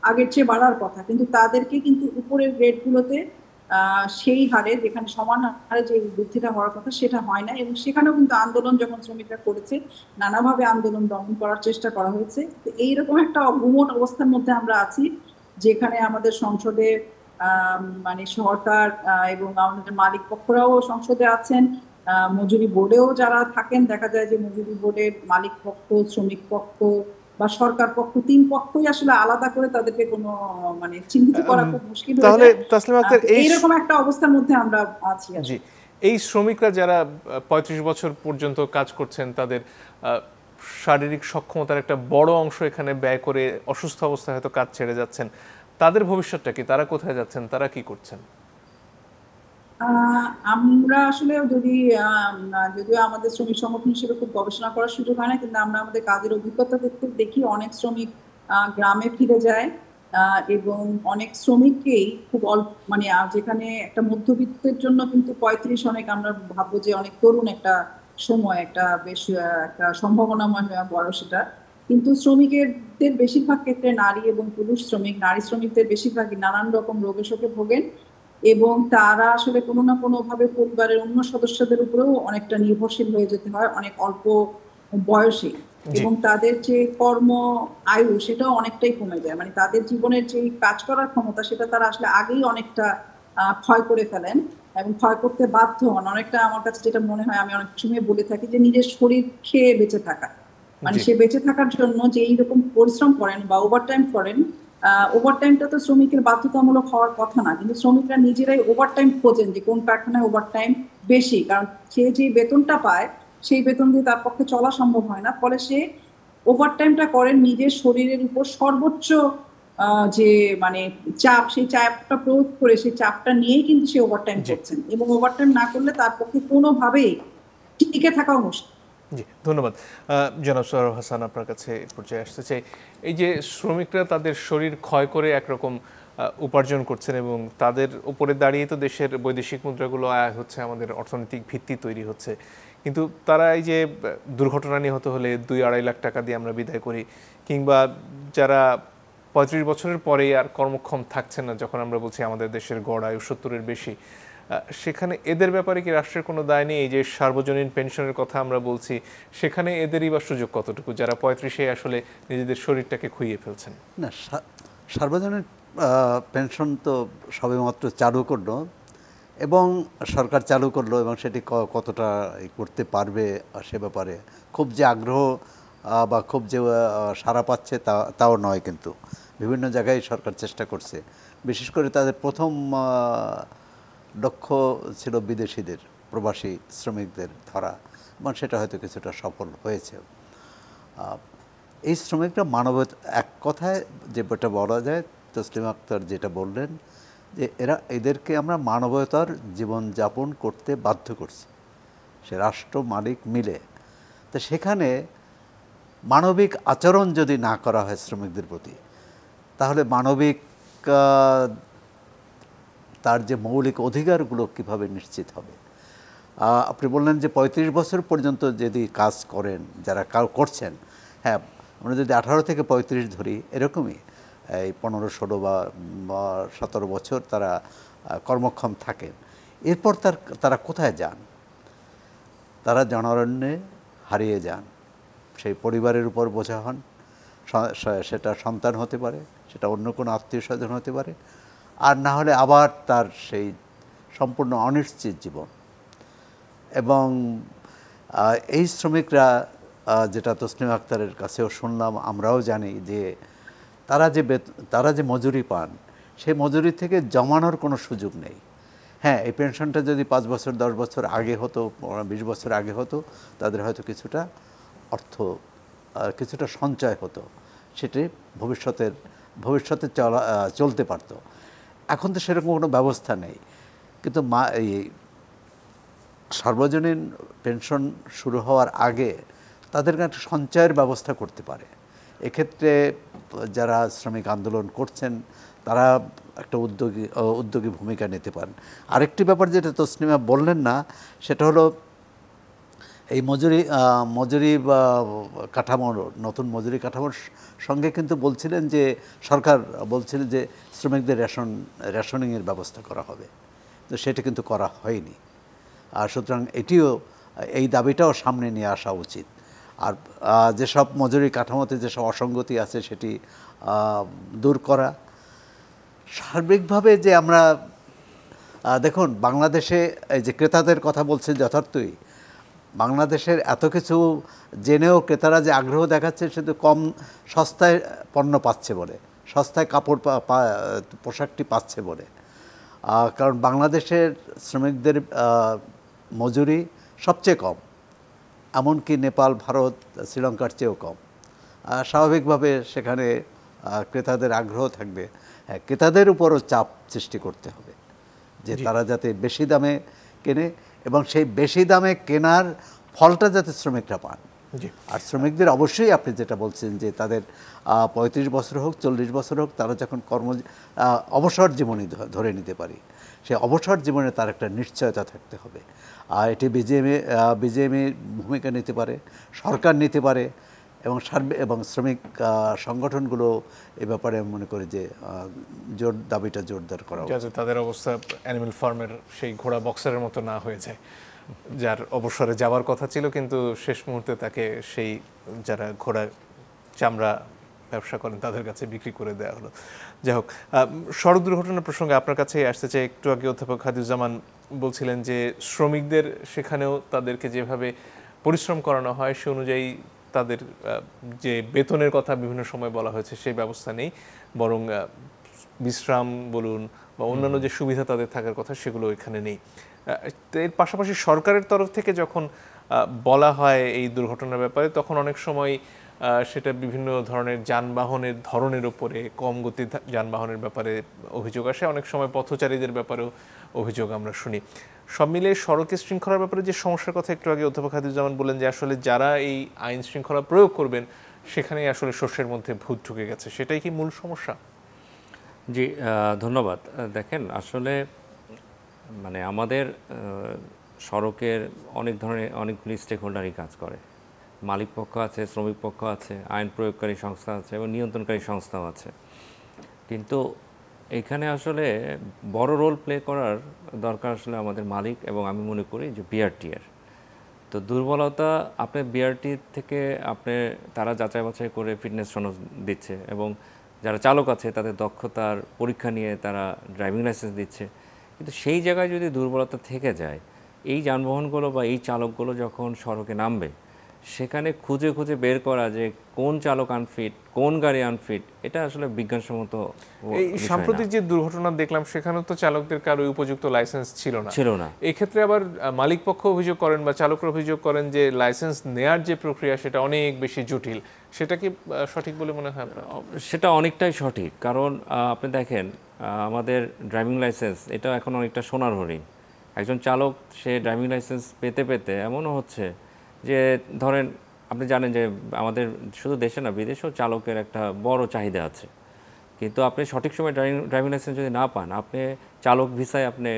আগের চেয়ে বাড়ার কথা, কিন্তু তাদেরকে কিন্তু উপরের গ্রেডগুলোতে সেই হারে, যেখানে সমান হারে যে বৃদ্ধিটা হওয়ার কথা সেটা হয় না। এবং সেখানেও কিন্তু আন্দোলন যখন শ্রমিকরা করেছে, নানাভাবে আন্দোলন দমন করার চেষ্টা করা হয়েছে। তো এইরকম একটা গুমট অবস্থার মধ্যে আমরা আছি, যেখানে আমাদের সংসদে মানে সরকার এবং আমাদের মালিক পক্ষরাও সংসদে আছেন, মজুরি বোর্ডেও যারা থাকেন, দেখা যায় যে মজুরি বোর্ডের মালিক পক্ষ, শ্রমিক পক্ষ বা সরকার পক্ষ, তিন পক্ষই আসলে আলাদা করে তাদেরকে কোনো মানে চিহ্নিত করা খুব মুশকিল হয়ে যায়।
তাহলে তাসলিমা আক্তার,
এইরকম একটা অবস্থার মধ্যে আমরা আছি।
জি, এই শ্রমিকরা যারা 35 বছর পর্যন্ত কাজ করছেন, তাদের শারীরিক সক্ষমতার একটা বড় অংশ এখানে ব্যয় করে অসুস্থ অবস্থায় হয়তো কাজ ছেড়ে যাচ্ছেন, তাদের ভবিষ্যৎটা কি? তারা কোথায় যাচ্ছেন? তারা কি করছেন?
আমরা আসলে যদিও আমাদের শ্রমিক সংগঠন হিসেবে খুব গবেষণা করার সুযোগ হয় না, কিন্তু আমরা আমাদের কাজের অভিজ্ঞতা দেখি অনেক শ্রমিক গ্রামে ফিরে যায়, এবং অনেক শ্রমিককেই খুব অল্প মানে যেখানে একটা মধ্যবিত্তের জন্য কিন্তু 35 অনেক, আমরা ভাববো যে অনেক তরুণ একটা সময়, একটা বেশ একটা সম্ভাবনাময় বয়স এটা, কিন্তু শ্রমিকদের বেশিরভাগ ক্ষেত্রে নারী এবং পুরুষ শ্রমিক, নারী শ্রমিকদের বেশিরভাগই নানান রকম রোগে শোকে ভোগেন, এবং তারা আসলে কোনো না কোনো ভাবে পরিবারের অন্য সদস্যদের উপরেও অনেকটা নির্ভরশীল হয়ে যেতে হয় অনেক অল্প বয়সে, এবং তাদের যে কর্ম আয়ু সেটাও অনেকটাই কমে যায়। মানে তাদের জীবনের যে কাজ করার ক্ষমতা সেটা তারা আসলে আগেই অনেকটা ক্ষয় করে ফেলেন এবং ক্ষয় করতে বাধ্য হন। অনেকটা আমার কাছে যেটা মনে হয়, আমি অনেক সময় বলে থাকি যে নিজের শরীর খেয়ে বেঁচে থাকা, মানে সে বেঁচে থাকার জন্য যে এইরকম পরিশ্রম করেন বা ওভারটাইম করেন। ওভারটাইমটা তো শ্রমিকের বাধ্যতামূলক হওয়ার কথা না, কিন্তু শ্রমিকরা নিজেরাই ওভারটাইম খোঁজেন যে কোন কারখানায় ওভারটাইম বেশি, কারণ সে যে বেতনটা পায় সেই বেতন দিয়ে তার পক্ষে চলা সম্ভব হয় না। ফলে সে ওভারটাইমটা করেন নিজের শরীরের উপর সর্বোচ্চ যে মানে চাপ, সেই চাপটা প্রয়োগ করে সেই চাপটা নিয়েই কিন্তু সে ওভারটাইম করছেন, এবং ওভারটাইম না করলে তার পক্ষে কোনোভাবেই টিকে থাকাও মুশকিল।
জি, ধন্যবাদ। জনাব সোহরাব হাসান, আপনার কাছে পর্যায়ে আসতে চাই। এই যে শ্রমিকরা তাদের শরীর ক্ষয় করে একরকম উপার্জন করছেন, এবং তাদের উপরে দাঁড়িয়ে তো দেশের বৈদেশিক মুদ্রাগুলো আয় হচ্ছে, আমাদের অর্থনৈতিক ভিত্তি তৈরি হচ্ছে, কিন্তু তারা এই যে দুর্ঘটনা নিহত হলে 2-2.5 লাখ টাকা দিয়ে আমরা বিদায় করি, কিংবা যারা 35 বছরের পরেই আর কর্মক্ষম থাকছেন না, যখন আমরা বলছি আমাদের দেশের গড় আয়ু 70-এর বেশি, সেখানে এদের ব্যাপারে কি রাষ্ট্রের কোনো দায় নেই? এই যে সার্বজনীন পেনশনের কথা আমরা বলছি, সেখানে এদেরই বা সুযোগ কতটুকু, যারা 35-এ আসলে নিজেদের শরীরটাকে খুইয়ে ফেলছেন?
না, সার্বজনীন পেনশন তো সবেমাত্র চালু করলো, এবং সরকার চালু করলো, এবং সেটি কতটা করতে পারবে সে ব্যাপারে খুব যে আগ্রহ বা খুব যে সাড়া পাচ্ছে তাও নয়, কিন্তু বিভিন্ন জায়গায় সরকার চেষ্টা করছে। বিশেষ করে তাদের প্রথম লক্ষ্য ছিল বিদেশিদের, প্রবাসী শ্রমিকদের ধরা, এবং সেটা হয়তো কিছুটা সফল হয়েছে। এই শ্রমিকরা মানবতা, এক কথায় যেটা বলা যায়, তসলিমা আক্তার যেটা বললেন, যে এদেরকে আমরা মানবতার জীবনযাপন করতে বাধ্য করছি, সে রাষ্ট্র মালিক মিলে। তো সেখানে মানবিক আচরণ যদি না করা হয় শ্রমিকদের প্রতি, তাহলে মানবিক তার যে মৌলিক অধিকারগুলো কিভাবে নিশ্চিত হবে? আপনি বললেন যে 35 বছর পর্যন্ত যদি কাজ করেন, যারা করছেন, হ্যাঁ, আমরা যদি 18 থেকে 35 ধরি, এরকমই এই 15-16 বা 17 বছর তারা কর্মক্ষম থাকেন, এরপর তারা কোথায় যান? তারা জনারণ্যে হারিয়ে যান, সেই পরিবারের উপর বোঝা হন। সেটা সন্তান হতে পারে, সেটা অন্য কোনো আত্মীয় স্বজন হতে পারে, আর না হলে আবার তার সেই সম্পূর্ণ অনিশ্চিত জীবন। এবং এই শ্রমিকরা, যেটা তসলিমা আক্তারের কাছেও শুনলাম, আমরাও জানি যে তারা যে মজুরি পান, সেই মজুরি থেকে জমানোর কোনো সুযোগ নেই। হ্যাঁ, এই পেনশনটা যদি 5 বছর 10 বছর আগে হতো, 20 বছর আগে হতো, তাদের হয়তো কিছুটা অর্থ, কিছুটা সঞ্চয় হতো, সেটি ভবিষ্যতে চলতে পারতো। এখন তো সেরকম কোনো ব্যবস্থা নেই। কিন্তু এই সার্বজনীন পেনশন শুরু হওয়ার আগে তাদেরকে একটা সঞ্চয়ের ব্যবস্থা করতে পারে। এক্ষেত্রে যারা শ্রমিক আন্দোলন করছেন তারা একটা উদ্যোগী ভূমিকা নিতে পারেন। আরেকটি ব্যাপার যেটা তসলিমা বললেন না, সেটা হলো এই মজুরি বা কাঠামোর, নতুন মজুরি কাঠামোর সঙ্গে কিন্তু বলছিলেন যে, সরকার বলছিলেন যে শ্রমিকদের রেশনিংয়ের ব্যবস্থা করা হবে, তো সেটা কিন্তু করা হয়নি। আর সুতরাং এই দাবিটাও সামনে নিয়ে আসা উচিত। আর যেসব মজুরি কাঠামোতে যেসব অসঙ্গতি আছে সেটি দূর করা। সার্বিকভাবে যে আমরা দেখুন, বাংলাদেশে এই যে ক্রেতাদের কথা বলছেন যথার্থই, বাংলাদেশের এত কিছু জেনেও ক্রেতারা যে আগ্রহ দেখাচ্ছে সেটা কম সস্তায় পণ্য পাচ্ছে বলে, সস্তায় কাপড় পোশাকটি পাচ্ছে বলে। কারণ বাংলাদেশের শ্রমিকদের মজুরি সবচেয়ে কম, এমনকি নেপাল, ভারত, শ্রীলঙ্কার চেয়েও কম। স্বাভাবিকভাবে সেখানে ক্রেতাদের আগ্রহ থাকবে। হ্যাঁ, ক্রেতাদের উপরও চাপ সৃষ্টি করতে হবে যে তারা যাতে বেশি দামে কেনে, এবং সেই বেশি দামে কেনার ফলটা যাতে শ্রমিকরা পান। আর শ্রমিকদের অবশ্যই আপনি যেটা বলছেন যে তাদের 35 বছর হোক, 40 বছর হোক, তারা যখন অবসর জীবনী ধরে নিতে পারি, সেই অবসর জীবনে তার একটা নিশ্চয়তা থাকতে হবে। আর এটি বিজেএমই ভূমিকা নিতে পারে, সরকার নিতে পারে, এবং শ্রমিক সংগঠনগুলো এ ব্যাপারে মনে করে যে দাবিটা জোরদার করা উচিত।
তাদের অবস্থা অ্যানিমাল ফার্মের সেই ঘোড়া বক্সারের মতো না হয়ে যায়, যার অবসরে যাওয়ার কথা ছিল কিন্তু শেষ মুহূর্তে তাকে সেই যারা ঘোড়া চামড়া ব্যবসা করেন তাদের কাছে বিক্রি করে দেওয়া হলো। যাই হোক, সড়ক দুর্ঘটনা প্রসঙ্গে আপনার কাছে আসতে চাই। একটু আগে অধ্যাপক হাদিউজ্জামান বলছিলেন যে শ্রমিকদের সেখানেও তাদেরকে যেভাবে পরিশ্রম করানো হয় সে অনুযায়ী তাদের যে বেতনের কথা বিভিন্ন সময় বলা হয়েছে সেই ব্যবস্থা নেই, বরং বিশ্রাম বলুন বা অন্যান্য যে সুবিধা তাদের থাকার কথা সেগুলো এখানে নেই। এর পাশাপাশি সরকারের তরফ থেকে যখন বলা হয় এই দুর্ঘটনার ব্যাপারে, তখন অনেক সময় সেটা বিভিন্ন ধরনের যানবাহনের ধরনের উপরে, কম গতির যানবাহনের ব্যাপারে অভিযোগ আসে, অনেক সময় পথচারীদের ব্যাপারেও অভিযোগ আমরা শুনি। সব মিলিয়ে সড়কে শৃঙ্খলার ব্যাপারে যে সমস্যার কথা একটু আগে অধ্যাপক হাদিউজ্জামান বললেন যে আসলে যারা এই আইন শৃঙ্খলা প্রয়োগ করবেন সেখানেই আসলে শস্যের মধ্যে ভূত ঢুকে গেছে, সেটাই কি মূল সমস্যা?
জি, ধন্যবাদ। দেখেন, আসলে আমাদের সড়কের অনেকগুলি স্টেক হোল্ডারই কাজ করে। মালিক পক্ষ আছে, শ্রমিক পক্ষ আছে, আইন প্রয়োগকারী সংস্থা আছে এবং নিয়ন্ত্রণকারী সংস্থাও আছে। কিন্তু এখানে আসলে বড় রোল প্লে করার দরকার আসলে আমাদের মালিক এবং আমি মনে করি যে বিআরটিএর। তো দুর্বলতা আপনি বিআরটি থেকে তারা যাচাই বাছাই করে ফিটনেস সনদ দিচ্ছে এবং যারা চালক আছে তাদের দক্ষতার পরীক্ষা নিয়ে তারা ড্রাইভিং লাইসেন্স দিচ্ছে। কিন্তু সেই জায়গায় যদি দুর্বলতা থেকে যায়, এই যানবাহনগুলো বা এই চালকগুলো যখন সড়কে নামবে, সেখানে খুঁজে খুঁজে বের করা যে কোন চালক আনফিট, কোন গাড়ি আনফিট, এটা আসলে বিজ্ঞানসম্মত।
এই সাম্প্রতিক যে দুর্ঘটনা দেখলাম সেখানে তো চালকদের কারো উপযুক্ত লাইসেন্স ছিল না। এই ক্ষেত্রে আবার মালিক পক্ষ অভিযোগ করেন বা চালকরা অভিযোগ করেন যে লাইসেন্স নেয়ার যে প্রক্রিয়া সেটা অনেক বেশি জটিল। সেটা কি সঠিক বলে মনে হয় আপনার?
সেটা অনেকটাই সঠিক, কারণ আপনি দেখেন আমাদের ড্রাইভিং লাইসেন্স এটা এখন অনেকটা সোনার হরিণ। একজন চালক সে ড্রাইভিং লাইসেন্স পেতে পেতে এমনও হচ্ছে যে, ধরেন আপনি জানেন যে আমাদের শুধু দেশে না বিদেশেও চালকের একটা বড় চাহিদা আছে, কিন্তু আপনি সঠিক সময় ড্রাইভিং লাইসেন্স যদি না পান, আপনি চালক ভিসায় আপনি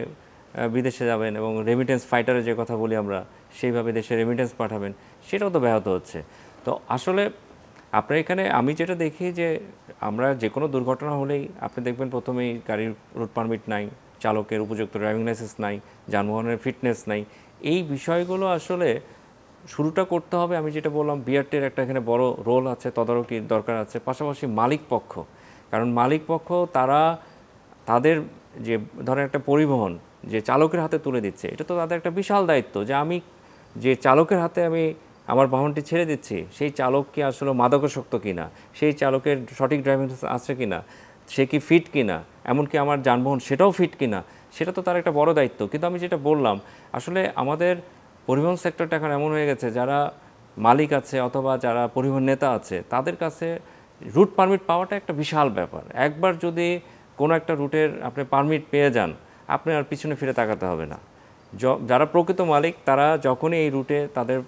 বিদেশে যাবেন এবং রেমিটেন্স ফাইটারের যে কথা বলি আমরা, সেইভাবে দেশে রেমিটেন্স পাঠাবেন, সেটাও তো ব্যাহত হচ্ছে। তো আসলে আপনার এখানে আমি যেটা দেখি যে আমরা যে কোনো দুর্ঘটনা হলেই আপনি দেখবেন প্রথমেই গাড়ির রুট পারমিট নাই, চালকের উপযুক্ত ড্রাইভিং লাইসেন্স নাই, যানবাহনের ফিটনেস নাই। এই বিষয়গুলো আসলে শুরুটা করতে হবে। আমি যেটা বললাম, বিআরটির একটা এখানে বড় রোল আছে, তদারকির দরকার আছে। পাশাপাশি মালিক পক্ষ, কারণ মালিক পক্ষ তাদের যে ধরেন একটা পরিবহন যে চালকের হাতে তুলে দিচ্ছে, এটা তো তাদের একটা বিশাল দায়িত্ব যে আমি যে চালকের হাতে আমি আমার বাহনটি ছেড়ে দিচ্ছি সেই চালক কি আসলে মাদকাসক্ত কিনা, সেই চালকের সঠিক ড্রাইভিং আছে কিনা, সে কি ফিট কিনা, এমনকি আমার যানবাহন সেটাও ফিট কিনা, সেটা তো তার একটা বড় দায়িত্ব। কিন্তু আমি যেটা বললাম আসলে আমাদের পরিবহন সেক্টরটা এখন এমন হয়ে গেছে যারা মালিক আছে অথবা যারা পরিবহন নেতা আছে তাদের কাছে রুট পারমিট পাওয়াটা একটা বিশাল ব্যাপার। একবার যদি কোনো একটা রুটের আপনি পারমিট পেয়ে যান আপনি আর পিছনে ফিরে তাকাতে হবে না। যারা প্রকৃত মালিক তারা যখনই এই রুটে তাদের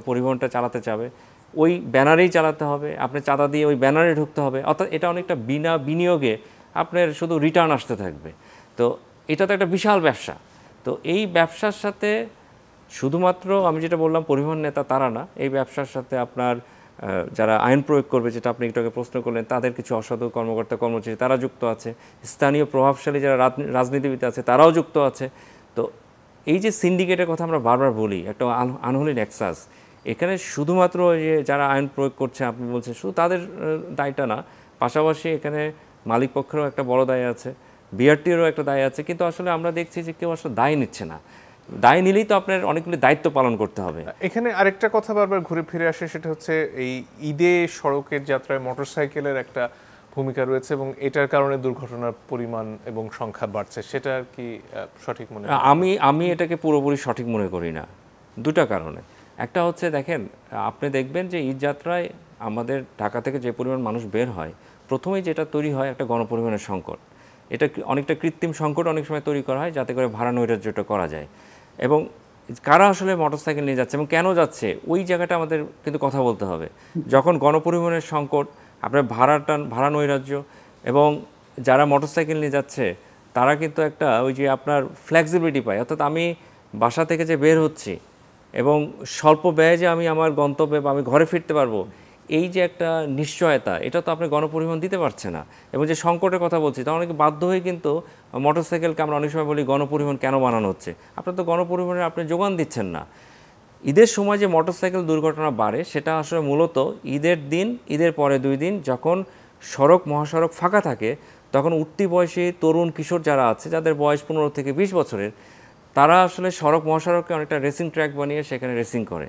পরিবহনটা চালাতে চাবে ওই ব্যানারেই চালাতে হবে, আপনি চাঁদা দিয়ে ওই ব্যানারে ঢুকতে হবে, অর্থাৎ এটা অনেকটা বিনা বিনিয়োগে আপনার শুধু রিটার্ন আসতে থাকবে। তো এটা তো একটা বিশাল ব্যবসা। তো এই ব্যবসার সাথে শুধুমাত্র আমি যেটা বললাম পরিবহন নেতা তারা না, এই ব্যবসার সাথে আপনার যারা আইন প্রয়োগ করবে, যেটা আপনি একটু আগে প্রশ্ন করলেন, তাদের কিছু অসাধু কর্মকর্তা কর্মচারী তারা যুক্ত আছে, স্থানীয় প্রভাবশালী যারা রাজনীতিবিদ আছে তারাও যুক্ত আছে। তো এই যে সিন্ডিকেটের কথা আমরা বারবার বলি, একটা আনহোলি নেক্সাস, এখানে শুধুমাত্র যে যারা আইন প্রয়োগ করছে আপনি বলছেন শুধু তাদের দায়টা না, পাশাপাশি এখানে মালিক পক্ষেরও একটা বড় দায় আছে, বিআরটিরও একটা দায় আছে। কিন্তু আসলে আমরা দেখছি যে কেউ আসলে দায় নিচ্ছে না। দায় নিলেই তো আপনার অনেকগুলি দায়িত্ব পালন করতে হবে।
এখানে আরেকটা কথা বারবার ঘুরে ফিরে আসে, সেটা হচ্ছে এই ঈদে সড়কের যাত্রায় মোটরসাইকেলের একটা ভূমিকা রয়েছে এবং এটার কারণে দুর্ঘটনার পরিমাণ এবং সংখ্যা বাড়ছে, সেটা কি সঠিক মনে হয়?
আমি এটাকে পুরোপুরি সঠিক মনে করি না, দুটা কারণে। একটা হচ্ছে দেখেন, আপনি দেখবেন যে ঈদ যাত্রায় আমাদের ঢাকা থেকে যে পরিমাণ মানুষ বের হয়, প্রথমেই যেটা তৈরি হয় একটা গণপরিবহনের সংকট। এটা অনেকটা কৃত্রিম সংকট অনেক সময় তৈরি করা হয় যাতে করে ভাড়া নৈরাজ্যটা করা যায়। এবং কারা আসলে মোটরসাইকেল নিয়ে যাচ্ছে এবং কেন যাচ্ছে ওই জায়গাটা আমাদের কিন্তু কথা বলতে হবে। যখন গণপরিবহনের সংকট, আপনার ভাড়া নৈরাজ্য, এবং যারা মোটরসাইকেল নিয়ে যাচ্ছে তারা কিন্তু একটা ওই যে আপনার ফ্লেক্সিবিলিটি পায়, অর্থাৎ আমি বাসা থেকে যে বের হচ্ছি এবং স্বল্প ব্যয়ে যে আমি আমার গন্তব্যে বা আমি ঘরে ফিরতে পারবো, এই যে একটা নিশ্চয়তা, এটা তো আপনি গণপরিবহন দিতে পারছে না। এবং যে সংকটের কথা বলছি, তা অনেকে বাধ্য হয়ে কিন্তু মোটরসাইকেলকে আমরা অনেক সময় বলি গণপরিবহন কেন বানানো হচ্ছে, আপনার তো গণপরিবহনের আপনি যোগান দিচ্ছেন না। ঈদের সময় যে মোটরসাইকেল দুর্ঘটনা বাড়ে সেটা আসলে মূলত ঈদের দিন, ঈদের পরে 2 দিন যখন মহাসড়ক ফাঁকা থাকে, তখন উঠতি বয়সী তরুণ কিশোর যারা আছে, যাদের বয়স 15 থেকে 20 বছরের, তারা আসলে মহাসড়ককে অনেকটা রেসিং ট্র্যাক বানিয়ে সেখানে রেসিং করে।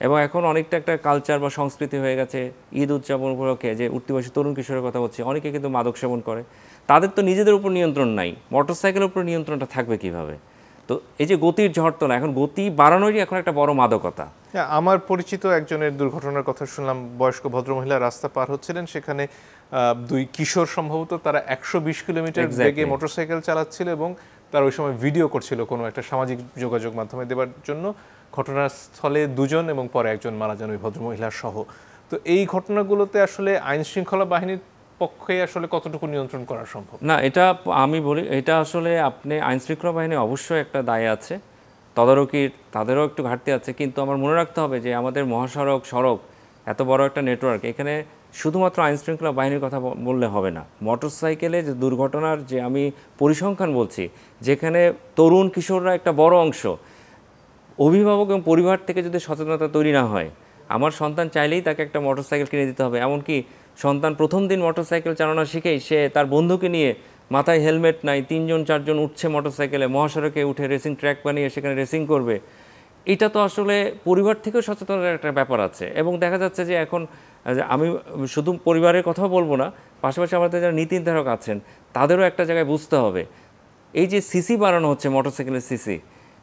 এবং এখন অনেকটা একটা কালচার বা সংস্কৃতি হয়ে গেছে ঈদ উদযাপন উপলক্ষে যে উঠতি বয়সী তরুণ কিশোরের কথা বলছি, অনেকে কিন্তু মাদক সেবন করে। তাদের তো নিজেদের উপর নিয়ন্ত্রণ নাই, মোটরসাইকেলের উপর নিয়ন্ত্রণটা থাকবে কিভাবে? তো এই যে গতির ঝড় তোলা, এখন গতি বাড়ানোরই এখন একটা বড় মাদকতা।
আমার পরিচিত একজনের দুর্ঘটনার কথা শুনলাম, বয়স্ক ভদ্রমহিলা রাস্তা পার হচ্ছিলেন, সেখানে 2 কিশোর সম্ভবত তারা 120 কিলোমিটার বেগে মোটরসাইকেল চালাচ্ছিল এবং তার ওই সময় ভিডিও করছিল কোনো একটা সামাজিক যোগাযোগ মাধ্যমে দেওয়ার জন্য। ঘটনাস্থলে 2 জন এবং পরে 1 জন মারা যান, ওই ভদ্রমহিলার সহ। তো এই ঘটনাগুলোতে আসলে আইন শৃঙ্খলা বাহিনীর পক্ষে আসলে কতটুকু নিয়ন্ত্রণ করা সম্ভব?
না, এটা আমি বলি, এটা আসলে আপনি আইন শৃঙ্খলা বাহিনী অবশ্যই একটা দায় আছে, তদারকির তাদেরও একটু ঘাটতি আছে। কিন্তু আমার মনে রাখতে হবে যে আমাদের সড়ক এত বড় একটা নেটওয়ার্ক, এখানে শুধুমাত্র আইন শৃঙ্খলা বাহিনীর কথা বললে হবে না। মোটরসাইকেলে যে দুর্ঘটনার যে আমি পরিসংখ্যান বলছি, যেখানে তরুণ কিশোররা একটা বড় অংশ, অভিভাবক এবং পরিবার থেকে যদি সচেতনতা তৈরি না হয়, আমার সন্তান চাইলেই তাকে একটা মোটরসাইকেল কিনে দিতে হবে। এমনকি সন্তান প্রথম দিন মোটরসাইকেল চালানো শিখেই সে তার বন্ধুকে নিয়ে, মাথায় হেলমেট নাই, 3 জন 4 জন উঠছে মোটরসাইকেলে, মহাসড়কে উঠে রেসিং ট্র্যাক বানিয়ে সেখানে রেসিং করবে। এটা তো আসলে পরিবার থেকেও সচেতনতার একটা ব্যাপার আছে। এবং দেখা যাচ্ছে যে এখন আমি শুধু পরিবারের কথা বলবো না, পাশাপাশি আমাদের যারা নীতি নির্ধারক আছেন তাদেরও একটা জায়গায় বুঝতে হবে, এই যে সিসি বাড়ানো হচ্ছে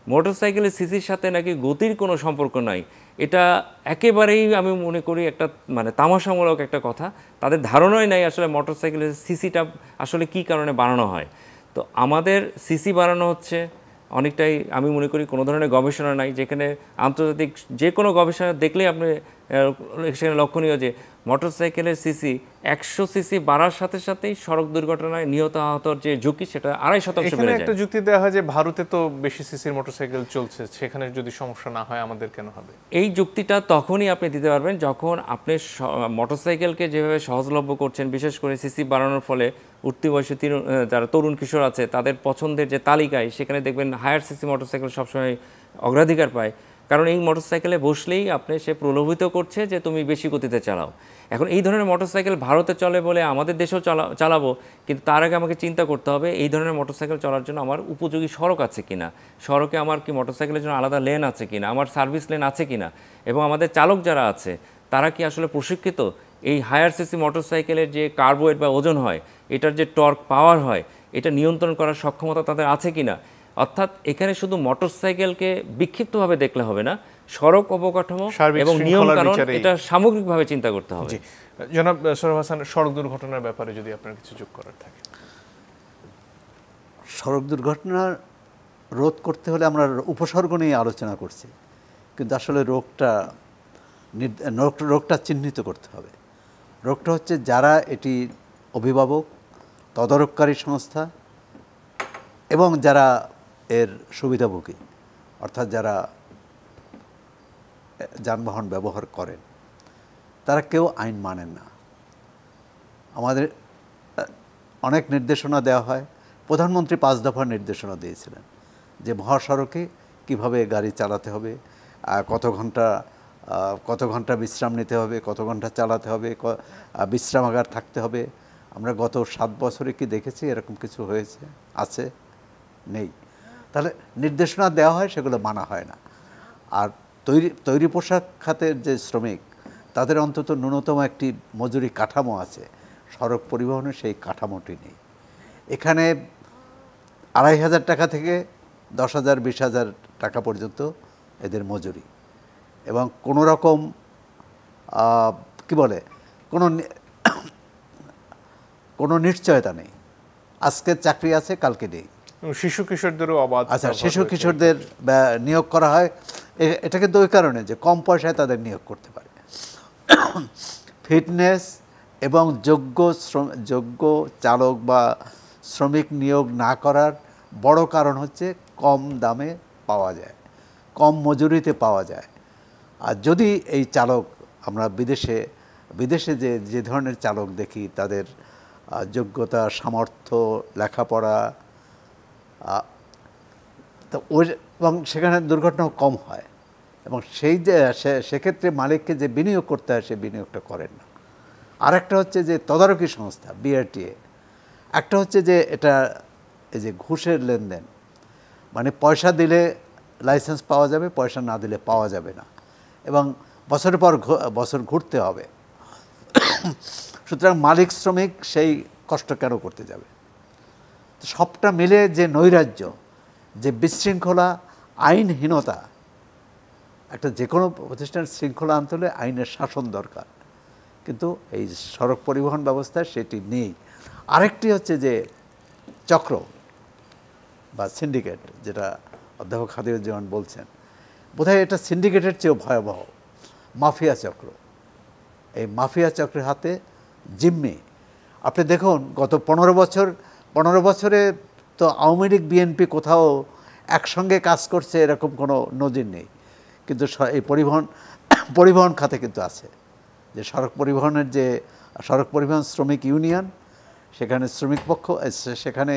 মোটরসাইকেলের সিসির সাথে নাকি গতির কোনো সম্পর্ক নাই, এটা একেবারেই আমি মনে করি একটা মানে তামাশামূলক একটা কথা। তাদের ধারণাই নাই আসলে মোটরসাইকেলের সিসিটা আসলে কি কারণে বাড়ানো হয়। তো আমাদের সিসি বাড়ানো হচ্ছে অনেকটাই, আমি মনে করি কোনো ধরনের গবেষণা নাই, যেখানে আন্তর্জাতিক যে কোনো গবেষণা দেখলেই আপনি সেখানে লক্ষণীয় যে মোটরসাইকেলের সিসি 100 সিসি বাড়ার সাথে সাথেই সড়ক দুর্ঘটনায় নিহত আহতর যে ঝুঁকি সেটা 2.5% বেড়ে যায়।
একটা যুক্তি দেওয়া হয় যে ভারতে তো বেশি সিসির মোটরসাইকেল চলছে, সেখানে যদি সমস্যা না হয় আমাদের কেন হবে?
এই যুক্তিটা তখনই আপনি দিতে পারবেন যখন আপনি মোটরসাইকেলকে যেভাবে সহজলভ্য করছেন, বিশেষ করে সিসি বাড়ানোর ফলে উঠতি বয়সী যারা তরুণ কিশোর আছে তাদের পছন্দের যে তালিকায় সেখানে দেখবেন হায়ার সিসি মোটরসাইকেল সবসময় অগ্রাধিকার পায়। কারণ এই মোটরসাইকেলে বসলেই আপনি সে প্রলোভিত করছে যে তুমি বেশি গতিতে চালাও। এখন এই ধরনের মোটরসাইকেল ভারতে চলে বলে আমাদের দেশেও চালাবো, কিন্তু তার আগে আমাকে চিন্তা করতে হবে এই ধরনের মোটরসাইকেল চলার জন্য আমার উপযোগী সড়ক আছে কিনা, সড়কে আমার কি মোটরসাইকেলের জন্য আলাদা লেন আছে কিনা, আমার সার্ভিস লেন আছে কিনা, এবং আমাদের চালক যারা আছে তারা কি আসলে প্রশিক্ষিত। এই হায়ার সিসি মোটরসাইকেলের যে কার্বোয়েট বা ওজন হয়, এটার যে টর্ক পাওয়ার হয়, এটা নিয়ন্ত্রণ করার সক্ষমতা তাদের আছে কিনা। অর্থাৎ এখানে শুধু মোটরসাইকেলকে বিক্ষিপ্তভাবে দেখলে হবে না, সড়ক অবকাঠামো এবং নিয়মকানুন এটা সামগ্রিকভাবে চিন্তা করতে হবে।
জনাব সোহরাব হাসান, সড়ক দুর্ঘটনার ব্যাপারে যদি আপনার কিছু যোগ করার থাকে।
সড়ক দুর্ঘটনা রোধ করতে হলে আমরা উপসর্গ নিয়ে আলোচনা করছি, কিন্তু আসলে রোগটা চিহ্নিত করতে হবে। রোগটা হচ্ছে যারা এটি অভিভাবক, তদারককারী সংস্থা এবং যারা এর সুবিধাভোগী, অর্থাৎ যারা যানবাহন ব্যবহার করেন, তারা কেউ আইন মানেন না। আমাদের অনেক নির্দেশনা দেওয়া হয়। প্রধানমন্ত্রী 5 দফার নির্দেশনা দিয়েছিলেন যে মহাসড়কে কিভাবে গাড়ি চালাতে হবে, কত ঘন্টা বিশ্রাম নিতে হবে, কত ঘন্টা চালাতে হবে, বিশ্রামাগার থাকতে হবে। আমরা গত 7 বছরে কি দেখেছি এরকম কিছু হয়েছে? আছে? নেই। তাহলে নির্দেশনা দেওয়া হয়, সেগুলো মানা হয় না। আর তৈরি পোশাক খাতের যে শ্রমিক, তাদের অন্তত ন্যূনতম একটি মজুরি কাঠামো আছে, সড়ক পরিবহনে সেই কাঠামোটি নেই। এখানে 2,500 টাকা থেকে 10,000 20,000 টাকা পর্যন্ত এদের মজুরি, এবং কোনো রকম কোনো নিশ্চয়তা নেই। আজকে চাকরি আছে, কালকে নেই।
শিশু কিশোরদেরও অবাধ।
আচ্ছা, শিশু কিশোরদের নিয়োগ করা হয়, এটা কিন্তু ওই কারণে যে কম পয়সায় তাদের নিয়োগ করতে পারে। ফিটনেস এবং যোগ্য চালক বা শ্রমিক নিয়োগ না করার বড় কারণ হচ্ছে কম দামে পাওয়া যায়, কম মজুরিতে পাওয়া যায়। আর যদি এই চালক, আমরা বিদেশে যে ধরনের চালক দেখি, তাদের যোগ্যতা, সামর্থ্য, লেখাপড়া, তো এবং সেখানে দুর্ঘটনাও কম হয়, এবং সেক্ষেত্রে মালিককে যে বিনিয়োগ করতে হয়, সে বিনিয়োগটা করেন না। আরেকটা হচ্ছে যে তদারকি সংস্থা BRTA, একটা হচ্ছে যে এটা এই যে ঘুষের লেনদেন, মানে পয়সা দিলে লাইসেন্স পাওয়া যাবে, পয়সা না দিলে পাওয়া যাবে না, এবং বছরের পর বছর ঘুরতে হবে। সুতরাং মালিক শ্রমিক সেই কষ্ট কেন করতে যাবে? সবটা মিলে যে নৈরাজ্য, যে বিশৃঙ্খলা, আইনহীনতা, একটা যে কোনো প্রতিষ্ঠানের শৃঙ্খলা আনতে হলে আইনের শাসন দরকার, কিন্তু এই সড়ক পরিবহন ব্যবস্থায় সেটি নেই। আরেকটি হচ্ছে যে চক্র বা সিন্ডিকেট, যেটা অধ্যাপক হাদিউজ্জামান বলছেন, বোধহয় এটা সিন্ডিকেটের চেয়েও ভয়াবহ, মাফিয়া চক্র। এই মাফিয়া চক্রের হাতে জিম্মি। আপনি দেখুন, গত 15 বছরে তো আওয়ামী লীগ বিএনপি কোথাও একসঙ্গে কাজ করছে এরকম কোনো নজির নেই, কিন্তু এই পরিবহন খাতে কিন্তু আছে। যে সড়ক পরিবহন শ্রমিক ইউনিয়ন, সেখানে শ্রমিক পক্ষ, সেখানে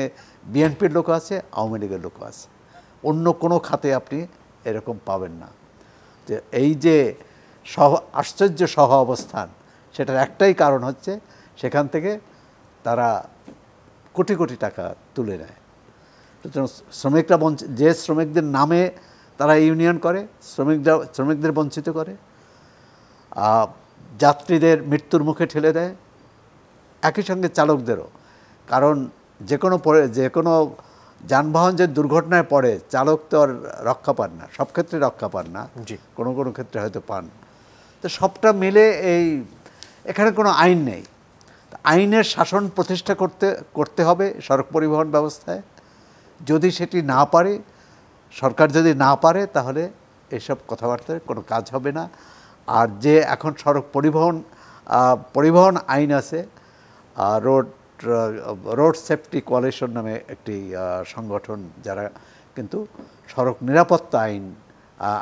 বিএনপির লোক আছে, আওয়ামী লীগের লোক আছে। অন্য কোনো খাতে আপনি এরকম পাবেন না। যে এই যে আশ্চর্য সহ অবস্থান, সেটার একটাই কারণ হচ্ছে সেখান থেকে তারা কোটি কোটি টাকা তুলে নেয়। সুতরাং যে শ্রমিকদের নামে তারা ইউনিয়ন করে, শ্রমিকদের বঞ্চিত করে, যাত্রীদের মৃত্যুর মুখে ঠেলে দেয়, একই সঙ্গে চালকদেরও। কারণ যে কোনো যানবাহন যে দুর্ঘটনায় পড়ে, চালক তো আর রক্ষা পান না, সব ক্ষেত্রে রক্ষা পান না, কোনো কোনো ক্ষেত্রে হয়তো পান। তো সবটা মিলে এখানে কোনো আইন নেই। আইনের শাসন প্রতিষ্ঠা করতে হবে সড়ক পরিবহন ব্যবস্থায়। যদি সেটি না পারে, সরকার যদি না পারে, তাহলে এসব কথাবার্তায় কোনো কাজ হবে না। আর যে এখন সড়ক পরিবহন আইন আছে, রোড সেফটি কোয়ালিশন নামে একটি সংগঠন, যারা কিন্তু সড়ক নিরাপত্তা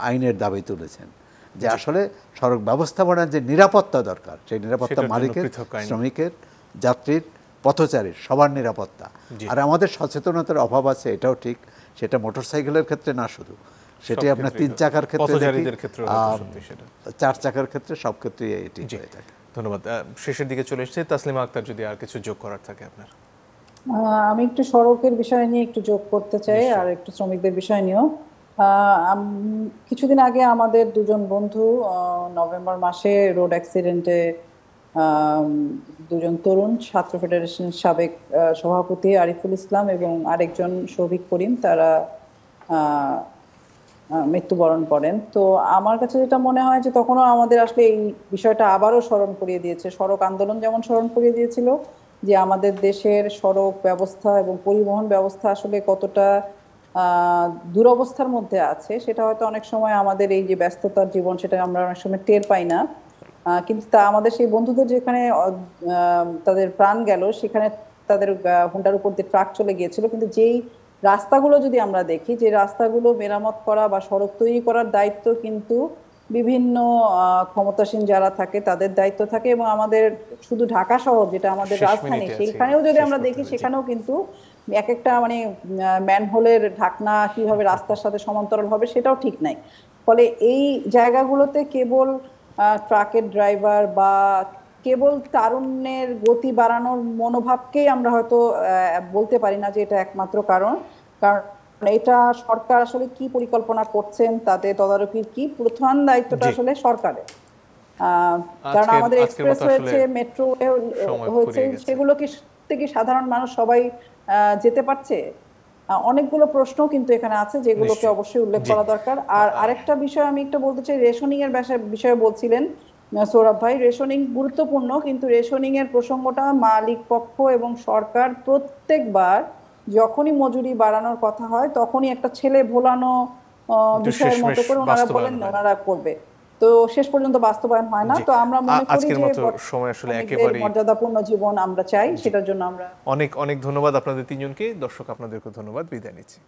আইনের দাবি তুলেছেন, যে আসলে সড়ক ব্যবস্থাপনার যে নিরাপত্তা দরকার, সেই নিরাপত্তা মালিকের, শ্রমিকের, যাত্রীর, পথচারীর, সবার নিরাপত্তা। আর আমাদের সচেতনতার অভাব আছে, এটাও ঠিক। সেটা মোটরসাইকেলের ক্ষেত্রে না শুধু, সেটি আপনার 3 চাকার ক্ষেত্রে
পথচারীদের ক্ষেত্রে সেটা
4 চাকার ক্ষেত্রে সব ক্ষেত্রেই এটি হয়ে থাকে।
ধন্যবাদ। শেষের দিকে চলে এসেছে, তাসলিমা আক্তার যদি আর কিছু যোগ করার থাকে আপনার।
আমি একটু সড়কের বিষয় নিয়ে একটু যোগ করতে চাই আর একটু শ্রমিকদের বিষয় নিয়েও। কিছুদিন আগে আমাদের দুজন বন্ধু নভেম্বর মাসে রোড অ্যাক্সিডেন্টে দুজন তরুণ, ছাত্র ফেডারেশনের সাবেক সভাপতি আরিফুল ইসলাম এবং আরেকজন শফিক করিম, তারা মৃত্যুবরণ করেন। তো আমার কাছে যেটা মনে হয় যে তখনও আমাদের আসলে এই বিষয়টা আবারও স্মরণ করিয়ে দিয়েছে। সড়ক আন্দোলন যেমন স্মরণ করিয়ে দিয়েছিল যে আমাদের দেশের সড়ক ব্যবস্থা এবং পরিবহন ব্যবস্থা আসলে কতটা দুরবস্থার মধ্যে আছে, সেটা হয়তো অনেক সময় আমাদের এই যে ব্যস্ততার জীবন, সেটা আমরা অনেক সময় টের পাই না। কিন্তু তা আমাদের সেই বন্ধুদের যেখানে তাদের প্রাণ গেল, সেখানে তাদের হুন্ডার উপর দিয়ে ট্রাক চলে গিয়েছিল, কিন্তু যেই রাস্তাগুলো যদি আমরা দেখি, যে রাস্তাগুলো মেরামত করা বা সড়ক তৈরি করার দায়িত্ব কিন্তু বিভিন্ন ক্ষমতাসীন যারা থাকে তাদের দায়িত্ব থাকে। এবং আমাদের শুধু ঢাকা শহর যেটা আমাদের রাজধানী, সেইখানেও যদি আমরা দেখি সেখানেও কিন্তু এক একটা মানে ম্যানহোলের ঢাকনা কিভাবে রাস্তার সাথে সমান্তরাল হবে সেটাও ঠিক নাই। ফলে এই জায়গাগুলোতে কেবল ট্রাকের ড্রাইভার বা কেবল তারুণ্যের গতি বাড়ানোর মনোভাবকেই আমরা হয়তো বলতে পারি না যে এটা একমাত্র কারণ। কারণ এটা সরকার আসলে কি পরিকল্পনা করছেন, তাদের তদারকির কি প্রধান দায়িত্বটা আসলে সরকারের। কারণ আমাদের এক্সপ্রেস হয়েছে, মেট্রো হয়েছে, সেগুলো কি থেকে সাধারণ মানুষ সবাই যেতে পারছে? অনেকগুলো প্রশ্ন কিন্তু এখানে আছে যেগুলোকে অবশ্যই উল্লেখ করা দরকার। আর আরেকটা বিষয় আমি একটু বলতে চাই, রেশনিং এর বিষয়ে বলছিলেন সৌরভ ভাই। রেশনিং গুরুত্বপূর্ণ, কিন্তু রেশনিং এর প্রসঙ্গটা মালিক পক্ষ এবং সরকার প্রত্যেকবার যখনই মজুরি বাড়ানোর কথা হয় তখনই একটা ছেলে ভোলানো বিষয়ের মতো করে ওনারা বলেন ওনারা করবে, তো শেষ পর্যন্ত বাস্তবায়ন হয় না। তো আমরা মনে করি যে
সময় আসলে একেবারে
মর্যাদাপূর্ণ জীবন আমরা চাই, সেটার জন্য আমরা
অনেক অনেক ধন্যবাদ আপনাদের তিনজনকে। দর্শক আপনাদেরকে ধন্যবাদ, বিদায় নিচ্ছি।